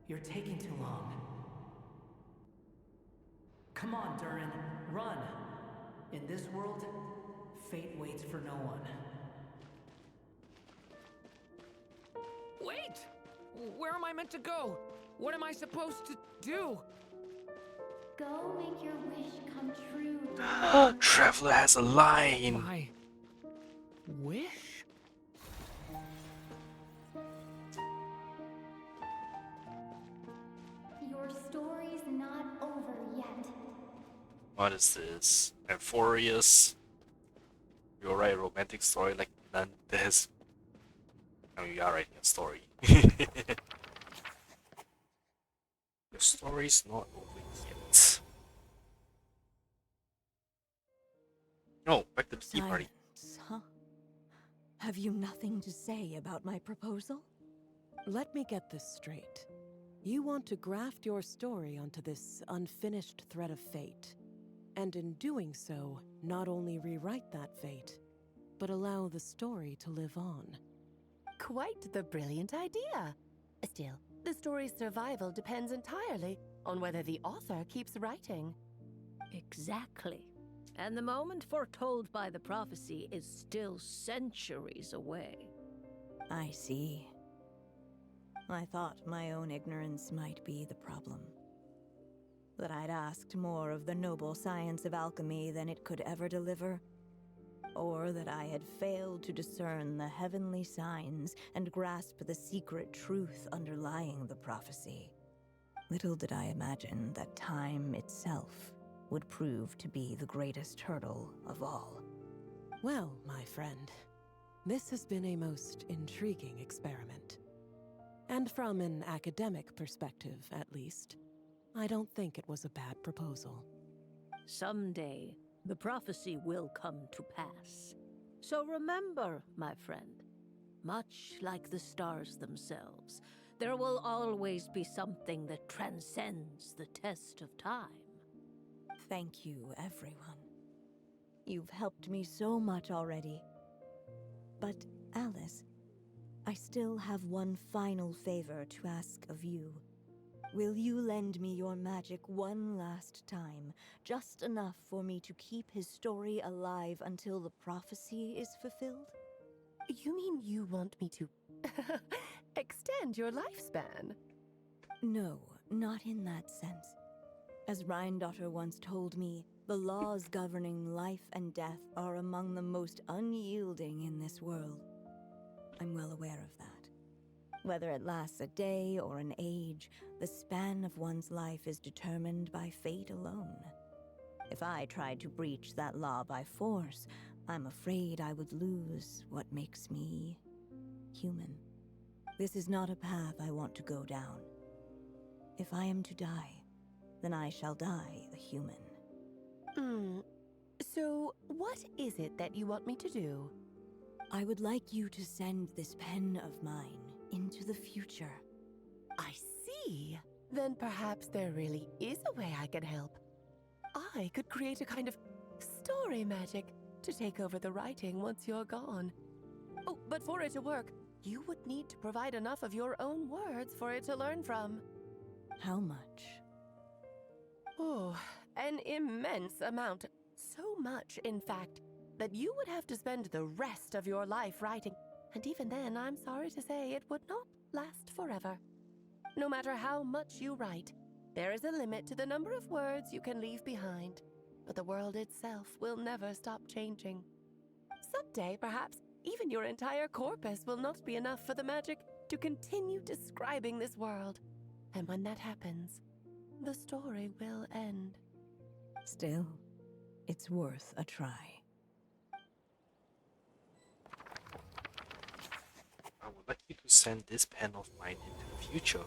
You're taking too long. Come on, Durin, run! In this world, fate waits for no one. Wait! Where am I meant to go? What am I supposed to do? Go make your wish come true. Traveler has a line. My wish? Your story's not over yet. What is this? Euphorious. You're right, romantic story like none this. I mean, you are writing a story. Your story's not over yet. Oh, back to the tea party. Silence, huh? Have you nothing to say about my proposal? Let me get this straight. You want to graft your story onto this unfinished thread of fate, and in doing so, not only rewrite that fate, but allow the story to live on. Quite the brilliant idea. Still, the story's survival depends entirely on whether the author keeps writing. Exactly. And the moment foretold by the prophecy is still centuries away. I see. I thought my own ignorance might be the problem. That I'd asked more of the noble science of alchemy than it could ever deliver. Or that I had failed to discern the heavenly signs and grasp the secret truth underlying the prophecy. Little did I imagine that time itself would prove to be the greatest hurdle of all. Well, my friend, this has been a most intriguing experiment. And from an academic perspective, at least, I don't think it was a bad proposal. Someday, the prophecy will come to pass. So remember, my friend, much like the stars themselves, There will always be something that transcends the test of time. Thank you, everyone. You've helped me so much already. But, Alice, I still have one final favor to ask of you. Will you lend me your magic one last time, just enough for me to keep his story alive until the prophecy is fulfilled? You mean you want me to extend your lifespan? No, not in that sense. As Rhindaughter once told me, the laws governing life and death are among the most unyielding in this world. I'm well aware of that. Whether it lasts a day or an age, the span of one's life is determined by fate alone. If I tried to breach that law by force, I'm afraid I would lose what makes me human. This is not a path I want to go down. If I am to die, then I shall die a human. So, what is it that you want me to do? I would like you to send this pen of mine into the future. I see. Then perhaps there really is a way I can help. I could create a kind of story magic to take over the writing once you're gone. Oh, but for it to work, you would need to provide enough of your own words for it to learn from. How much? Oh, an immense amount. So much, in fact, that you would have to spend the rest of your life writing. And even then, I'm sorry to say, it would not last forever. No matter how much you write, there is a limit to the number of words you can leave behind. But the world itself will never stop changing. Someday, perhaps, even your entire corpus will not be enough for the magic to continue describing this world. And when that happens, the story will end. Still, it's worth a try. I would like you to send this pen of mine into the future.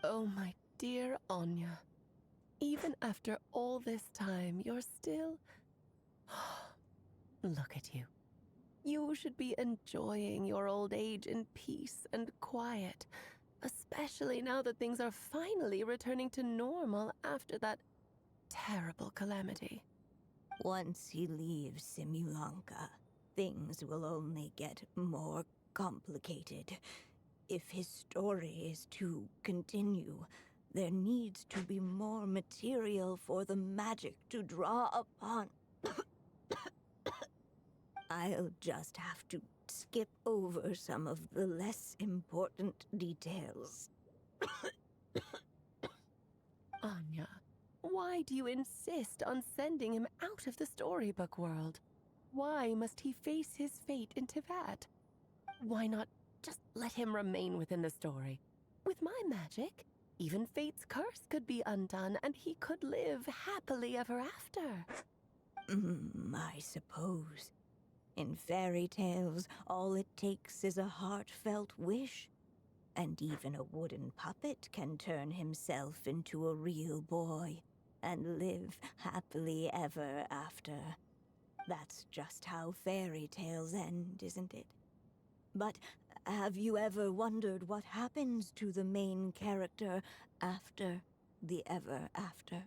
Oh, my dear Anya. Even after all this time, you're still... Look at you. You should be enjoying your old age in peace and quiet, especially now that things are finally returning to normal after that terrible calamity. Once he leaves Simulanka, things will only get more complicated. If his story is to continue, there needs to be more material for the magic to draw upon. I'll just have to skip over some of the less important details. Anya, why do you insist on sending him out of the storybook world? Why must he face his fate into that? Why not just let him remain within the story? With my magic, even fate's curse could be undone and he could live happily ever after. I suppose. In fairy tales, all it takes is a heartfelt wish. And even a wooden puppet can turn himself into a real boy and live happily ever after. That's just how fairy tales end, isn't it? But have you ever wondered what happens to the main character after the ever after?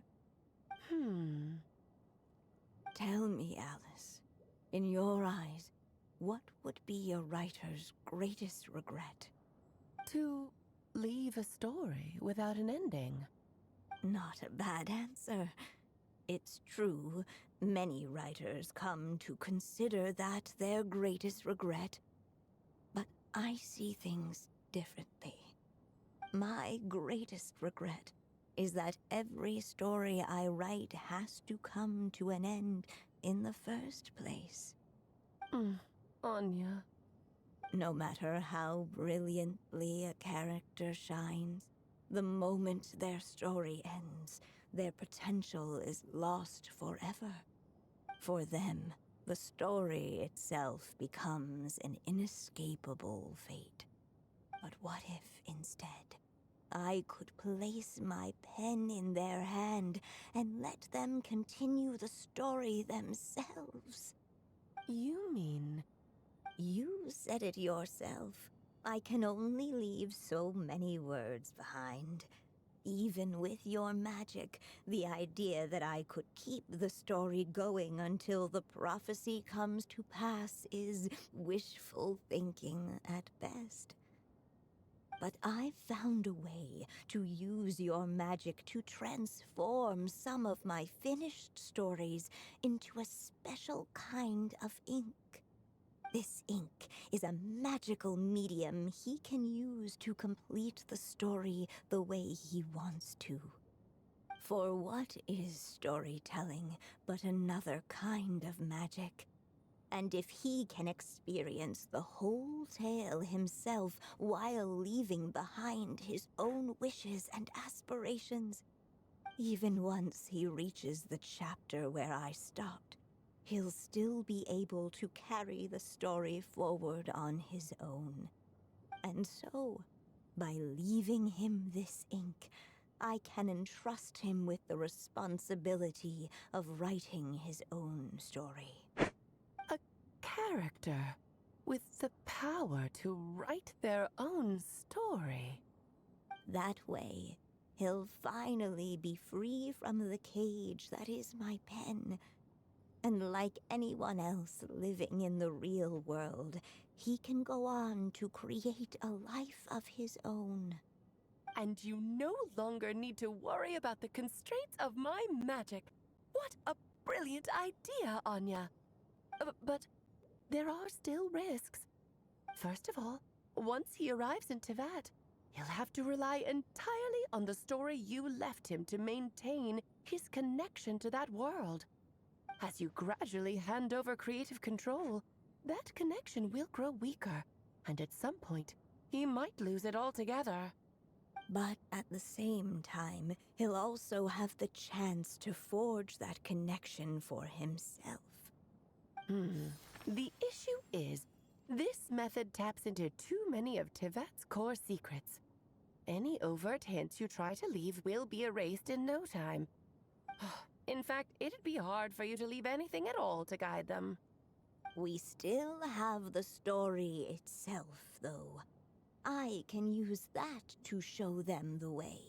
Tell me, Alice, in your eyes, what would be a writer's greatest regret? To leave a story without an ending. Not a bad answer. It's true, many writers come to consider that their greatest regret. But I see things differently. My greatest regret is that every story I write has to come to an end in the first place. Anya. No matter how brilliantly a character shines, the moment their story ends, their potential is lost forever. For them, the story itself becomes an inescapable fate. But what if, instead, I could place my pen in their hand and let them continue the story themselves. You mean... You said it yourself. I can only leave so many words behind. Even with your magic, the idea that I could keep the story going until the prophecy comes to pass is wishful thinking at best. But I found a way to use your magic to transform some of my finished stories into a special kind of ink. This ink is a magical medium he can use to complete the story the way he wants to. For what is storytelling but another kind of magic? And if he can experience the whole tale himself while leaving behind his own wishes and aspirations, even once he reaches the chapter where I stopped, he'll still be able to carry the story forward on his own. And so, by leaving him this ink, I can entrust him with the responsibility of writing his own story. A character with the power to write their own story. That way, he'll finally be free from the cage that is my pen. And like anyone else living in the real world, he can go on to create a life of his own. And you no longer need to worry about the constraints of my magic. What a brilliant idea, Anya. But there are still risks. First of all, once he arrives in Teyvat, he'll have to rely entirely on the story you left him to maintain his connection to that world. As you gradually hand over creative control, that connection will grow weaker, and at some point, he might lose it altogether. But at the same time, he'll also have the chance to forge that connection for himself. The issue is, this method taps into too many of Teyvat's core secrets. Any overt hints you try to leave will be erased in no time. In fact, it'd be hard for you to leave anything at all to guide them. We still have the story itself, though. I can use that to show them the way.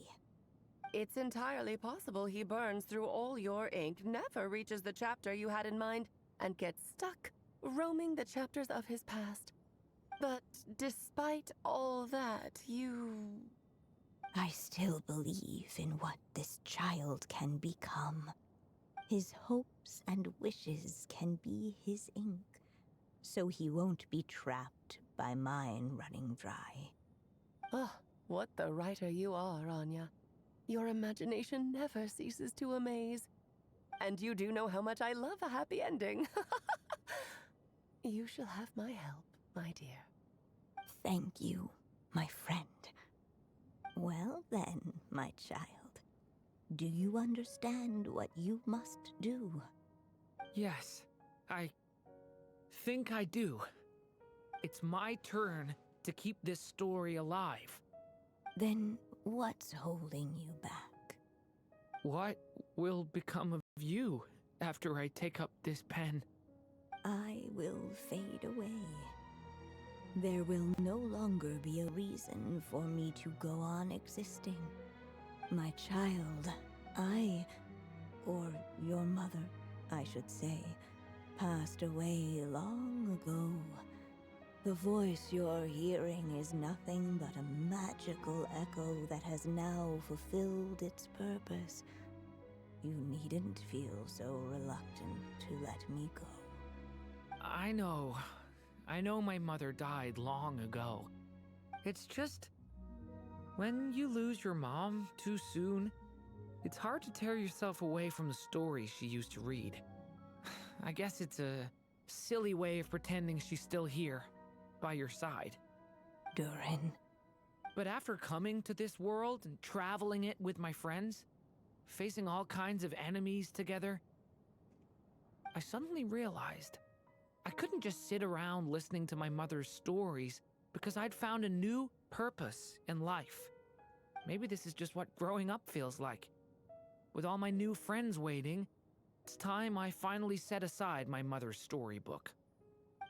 It's entirely possible he burns through all your ink, never reaches the chapter you had in mind, and gets stuck, roaming the chapters of his past. But despite all that, I still believe in what this child can become. His hopes and wishes can be his ink, so he won't be trapped by mine running dry. Oh, what the writer you are, Anya. Your imagination never ceases to amaze. And you do know how much I love a happy ending. You shall have my help, my dear. Thank you, my friend. Well then, my child. Do you understand what you must do? Yes, I think I do. It's my turn to keep this story alive. Then what's holding you back? What will become of you after I take up this pen? I will fade away. There will no longer be a reason for me to go on existing. My child, or your mother, I should say, passed away long ago. The voice you're hearing is nothing but a magical echo that has now fulfilled its purpose. You needn't feel so reluctant to let me go. I know my mother died long ago. It's just, when you lose your mom too soon, it's hard to tear yourself away from the stories she used to read. I guess it's a silly way of pretending she's still here, by your side. Durin. But after coming to this world and traveling it with my friends, facing all kinds of enemies together, I suddenly realized I couldn't just sit around listening to my mother's stories because I'd found a new purpose in life. Maybe this is just what growing up feels like. With all my new friends waiting, it's time I finally set aside my mother's storybook.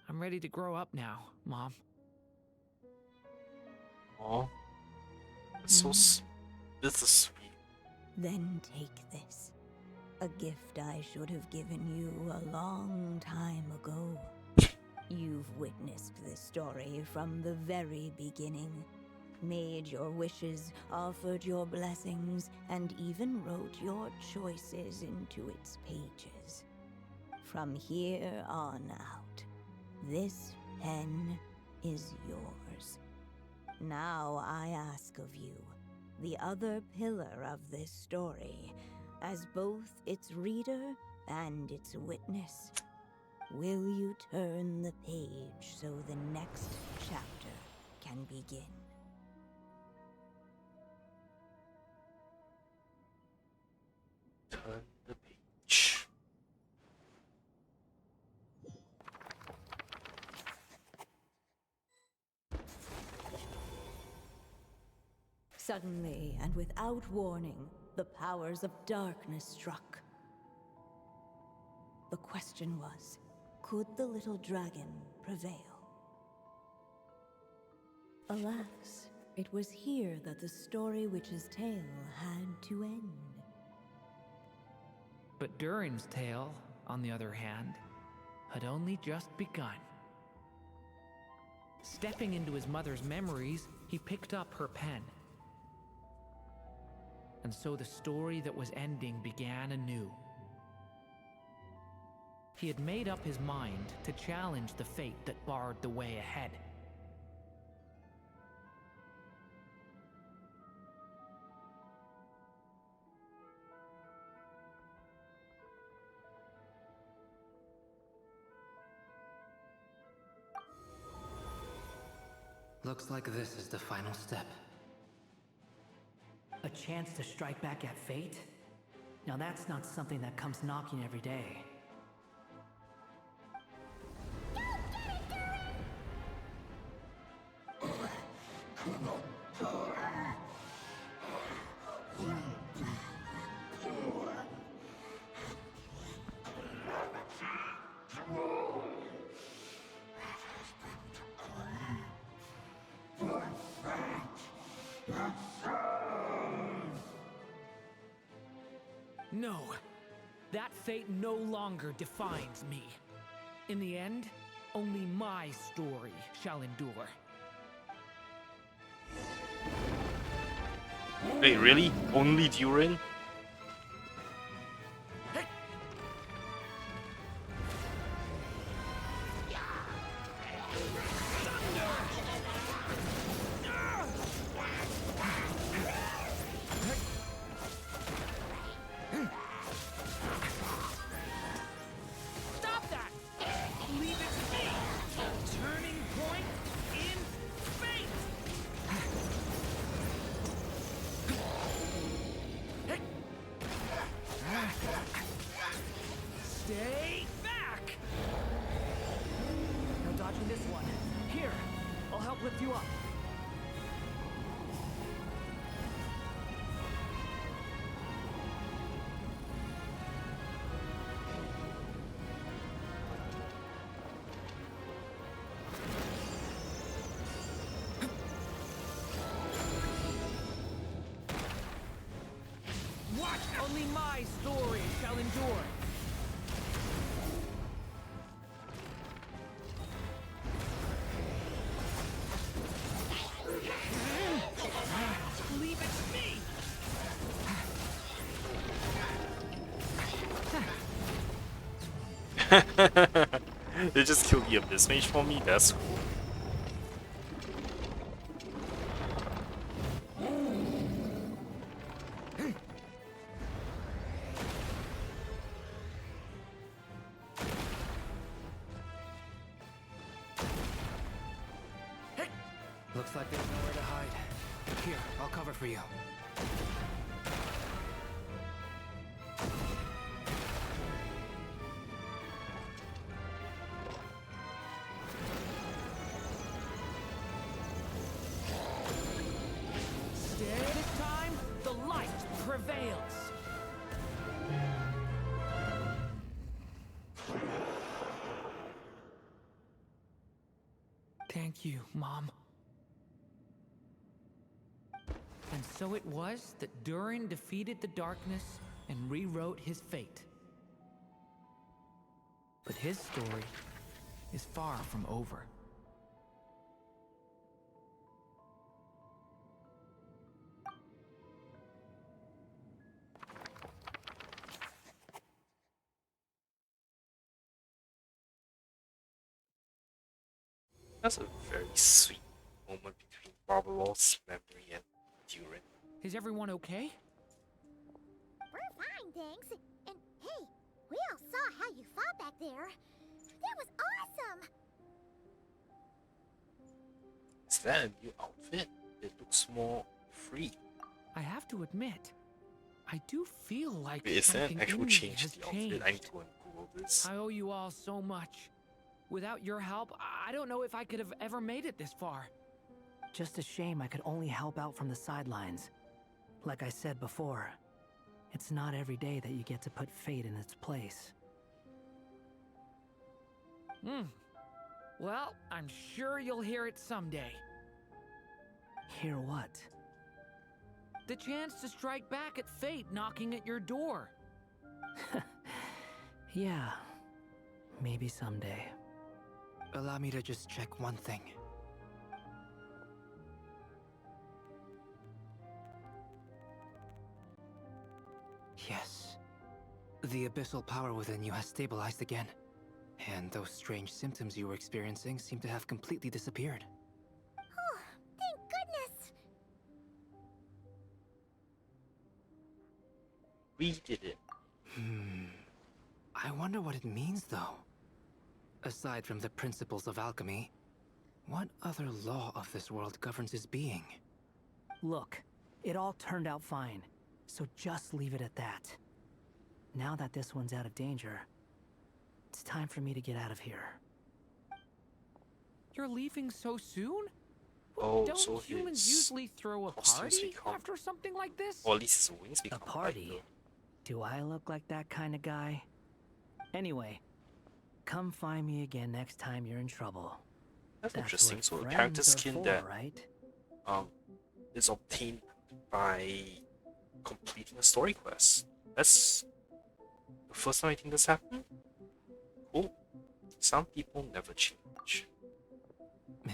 I'm ready to grow up now, Mom. Oh, this is sweet. Then take this. A gift I should have given you a long time ago. You've witnessed this story from the very beginning. Made your wishes, offered your blessings, and even wrote your choices into its pages. From here on out, this pen is yours. Now I ask of you, the other pillar of this story, as both its reader and its witness, will you turn the page so the next chapter can begin? Turn the page. Suddenly, and without warning, the powers of darkness struck. The question was, could the little dragon prevail? Alas, it was here that the story witch's tale had to end. But Durin's tale, on the other hand, had only just begun. Stepping into his mother's memories, he picked up her pen. And so the story that was ending began anew. He had made up his mind to challenge the fate that barred the way ahead. Looks like this is the final step. A chance to strike back at fate? Now that's not something that comes knocking every day. No, that fate no longer defines me. In the end, only my story shall endure. Wait, really? Only Durin? Stop that! Leave it to me! Turning point in fate! Stay back! No dodging this one. Here, I'll help lift you up. Watch! Only my story shall endure! Leave it to me! They just killed the Abyss Mage for me? That's cool. Looks like there's nowhere to hide. Here, I'll cover for you. Stay. This Thank you, Mom. And so it was that Durin defeated the darkness and rewrote his fate. But his story is far from over. That's a very sweet moment between Barbaros's memory and Durin. Is everyone okay? We're fine, thanks. And hey, we all saw how you fought back there. That was awesome! Is that a new outfit? It looks more free. I have to admit, I do feel like Wait, is that something an actual in me change has to the outfit? changed. I need to go and Google this. I owe you all so much. Without your help, I don't know if I could have ever made it this far. Just a shame I could only help out from the sidelines. Like I said before, it's not every day that you get to put fate in its place. Well, I'm sure you'll hear it someday. Hear what? The chance to strike back at fate knocking at your door. Yeah, maybe someday. Allow me to just check one thing. Yes. The abyssal power within you has stabilized again. And those strange symptoms you were experiencing seem to have completely disappeared. Oh, thank goodness! We did it. I wonder what it means, though. Aside from the principles of alchemy, what other law of this world governs his being? Look, it all turned out fine, so just leave it at that. Now that this one's out of danger, it's time for me to get out of here. You're leaving so soon? Oh, Don't so humans his usually throw a costumes party become- after something like this? Or at least his wings become A party? lighter. Do I look like that kind of guy? Anyway, come find me again next time you're in trouble. That's That's interesting. what So the character friends are skin for, that right? is obtained by completing a story quest. That's the first time I think this happened. Cool. Some people never change.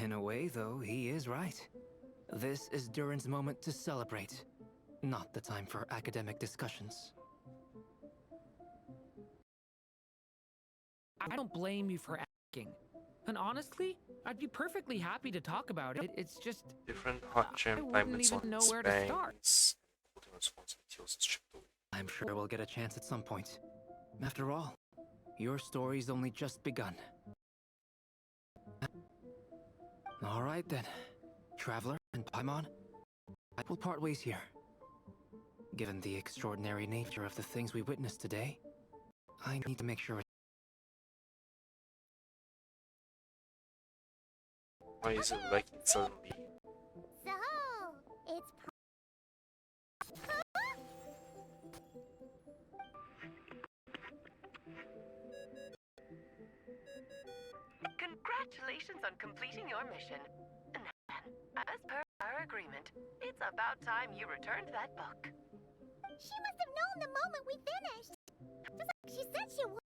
In a way, though, he is right. This is Durin's moment to celebrate, not the time for academic discussions. I don't blame you for asking. And honestly, I'd be perfectly happy to talk about it. It's just Different heart I gem wouldn't diamonds even on know its where to start. bangs. Holding responsibilities is chipped away. I'm sure we'll get a chance at some point. After all, your story's only just begun. All right then, Traveler and Paimon, I will part ways here. Given the extraordinary nature of the things we witnessed today, I need to make sure. Why is it like suddenly? So, it's Congratulations on completing your mission. And as per our agreement, it's about time you returned that book. She must have known the moment we finished. Just like she said she would.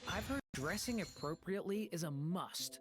I've heard dressing appropriately is a must.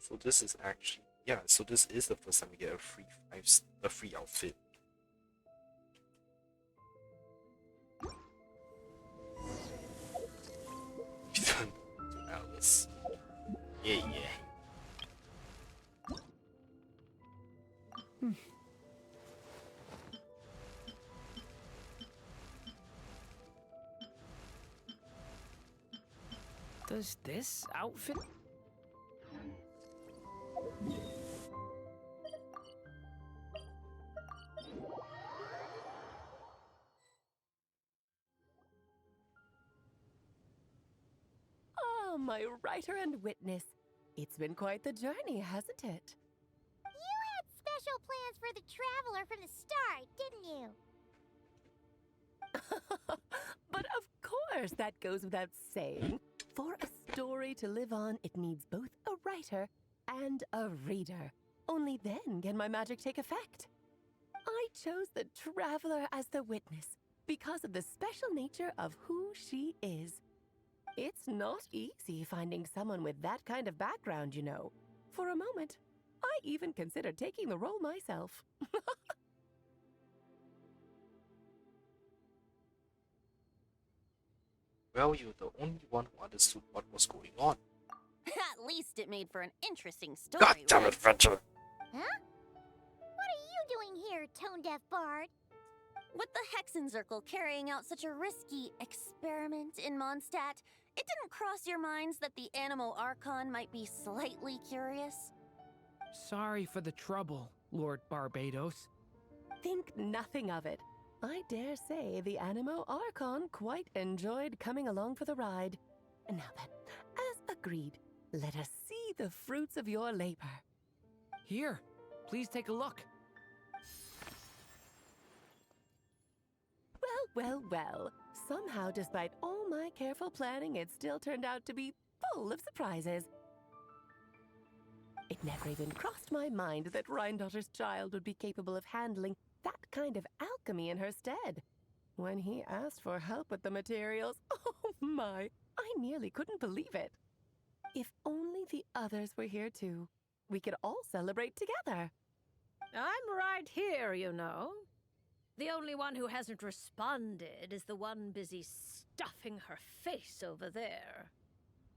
So this is actually, yeah, so this is the first time we get a free outfit. To Alice. Yeah. Does this outfit... Oh, my writer and witness. It's been quite the journey, hasn't it? You had special plans for the traveler from the start, didn't you? But of course, that goes without saying. For a story to live on, it needs both a writer and a reader. Only then can my magic take effect. I chose the traveler as the witness because of the special nature of who she is. It's not easy finding someone with that kind of background, you know. For a moment, I even considered taking the role myself. Well, you're the only one who understood what was going on. At least it made for an interesting story. God damn it, right? Venture! Huh? What are you doing here, tone-deaf bard? With the Hexenzirkel carrying out such a risky experiment in Mondstadt, it didn't cross your minds that the Animo Archon might be slightly curious? Sorry for the trouble, Lord Barbados. Think nothing of it. I dare say the Animo Archon quite enjoyed coming along for the ride. And now then, as agreed, let us see the fruits of your labor. Here, please take a look. Well. Somehow, despite all my careful planning, it still turned out to be full of surprises. It never even crossed my mind that Rhindotter's child would be capable of handling that kind of alchemy in her stead. When he asked for help with the materials, oh my, I nearly couldn't believe it. If only the others were here too, we could all celebrate together. I'm right here, you know. The only one who hasn't responded is the one busy stuffing her face over there.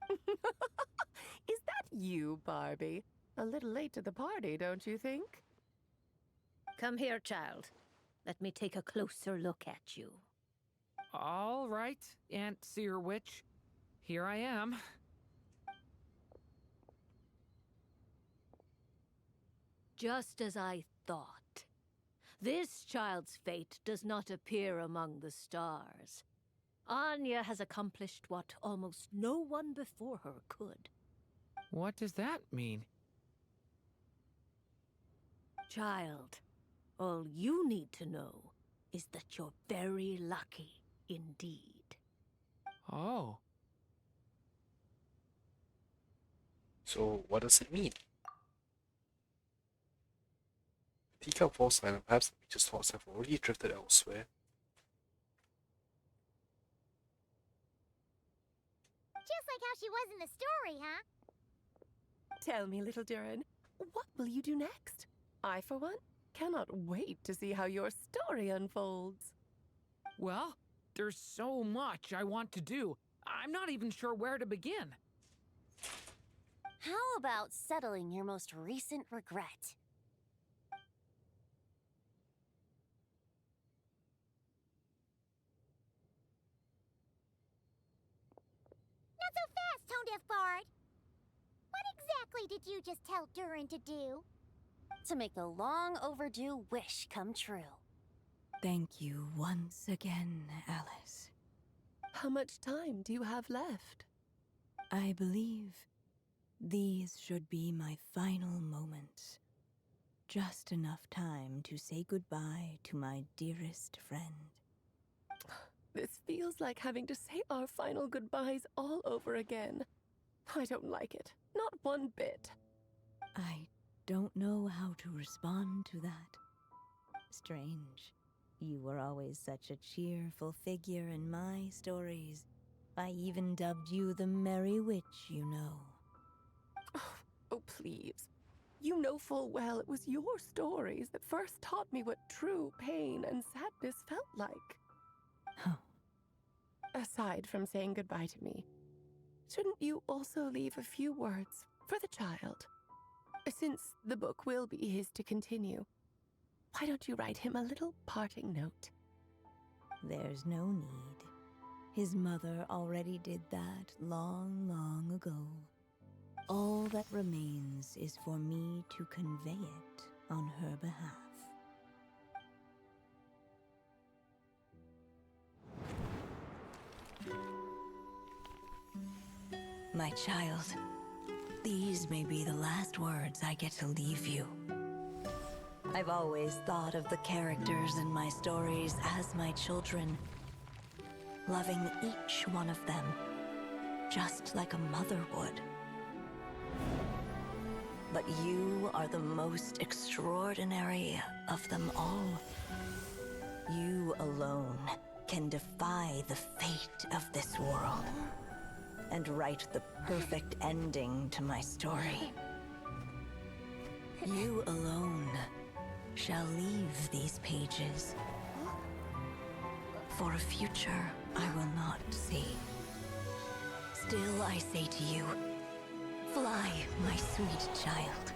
Is that you, Barbie? A little late to the party, don't you think? Come here, child. Let me take a closer look at you. All right, Aunt Seer Witch. Here I am. Just as I thought. This child's fate does not appear among the stars. Anya has accomplished what almost no one before her could. What does that mean? Child, all you need to know is that you're very lucky indeed. Oh. So, what does it mean? The teacup falls silent. Perhaps the beach's thoughts have already drifted elsewhere. Just like how she was in the story, huh? Tell me, little Durin, what will you do next? I, for one, cannot wait to see how your story unfolds. Well, there's so much I want to do. I'm not even sure where to begin. How about settling your most recent regret? Not so fast, tone-deaf bard. What exactly did you just tell Durin to do? To make a long overdue wish come true. Thank you once again, Alice. How much time do you have left? I believe these should be my final moments. Just enough time to say goodbye to my dearest friend. This feels like having to say our final goodbyes all over again. I don't like it. Not one bit. I don't know how to respond to that. Strange. You were always such a cheerful figure in my stories. I even dubbed you the Merry Witch, you know. Oh, Please. You know full well it was your stories that first taught me what true pain and sadness felt like. Aside from saying goodbye to me, shouldn't you also leave a few words for the child? Since the book will be his to continue, why don't you write him a little parting note? There's no need. His mother already did that long, long ago. All that remains is for me to convey it on her behalf. My child, these may be the last words I get to leave you. I've always thought of the characters in my stories as my children, loving each one of them, just like a mother would. But you are the most extraordinary of them all. You alone can defy the fate of this world and write the perfect ending to my story. You alone shall leave these pages for a future I will not see. Still I say to you, fly, my sweet child.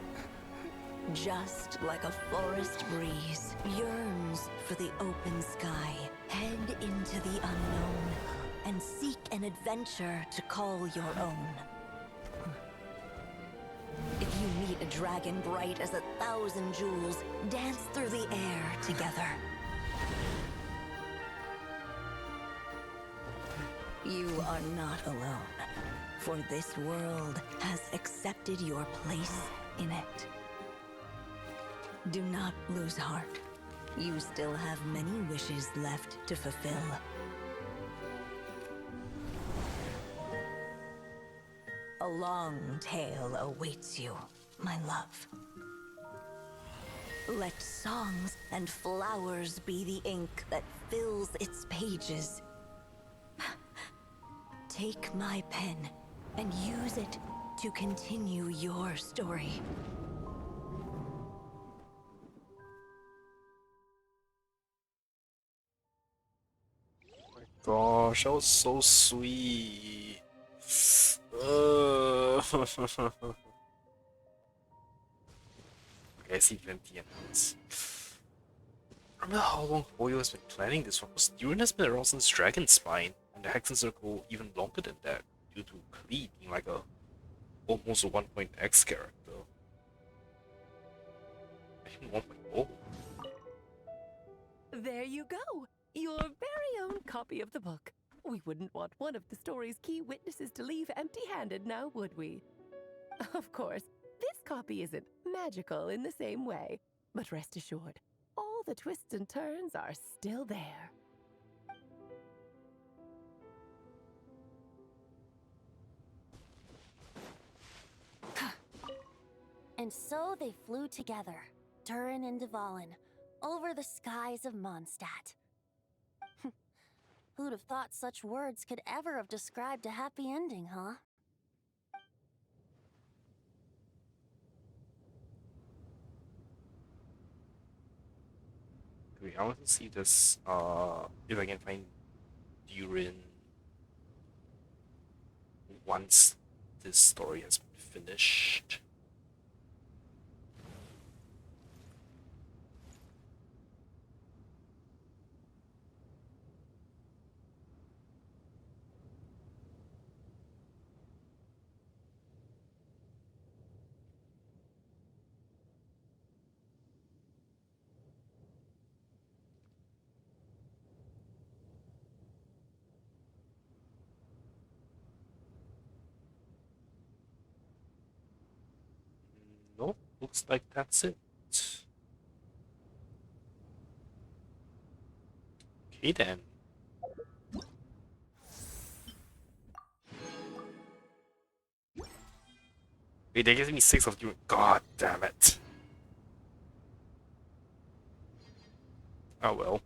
Just like a forest breeze yearns for the open sky, head into the unknown and seek an adventure to call your own. If you meet a dragon bright as 1,000 jewels, dance through the air together. You are not alone, for this world has accepted your place in it. Do not lose heart. You still have many wishes left to fulfill. A long tale awaits you, my love. Let songs and flowers be the ink that fills its pages. Take my pen and use it to continue your story. Gosh, that was so sweet. Okay, I see plenty ends. Remember how long Hoyo has been planning this one? Because Durin has been around since Dragon's Spine, and the Hexen Circle even longer than that, due to Klee being like almost a 1.x character. Even 1.0. There you go! Your very own copy of the book. We wouldn't want one of the story's key witnesses to leave empty-handed now, would we? Of course, this copy isn't magical in the same way, but rest assured, all the twists and turns are still there. And so they flew together, Durin and Dvalin, over the skies of Mondstadt. Who'd have thought such words could ever have described a happy ending, huh? Wait, I want to see this, if I can find Durin once this story has been finished. Nope, looks like that's it. Okay then. Wait, they gave me 6 of you. God damn it. Oh well.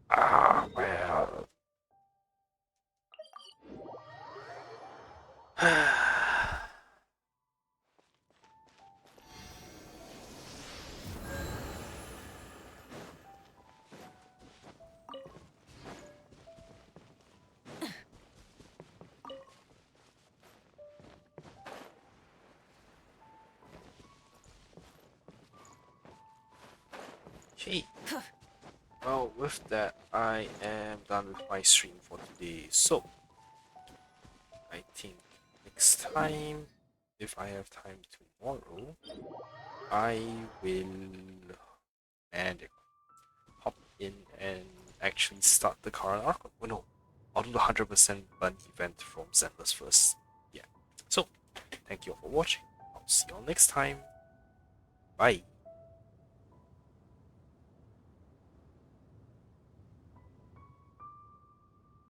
Ah, well. Okay. Well, with that, I am done with my stream for today. So, I think next time, if I have time tomorrow, I will hop in and actually start the current arc. Oh no, I'll do the 100% run event from Zenless first. Yeah. So, thank you all for watching. I'll see you all next time. Bye.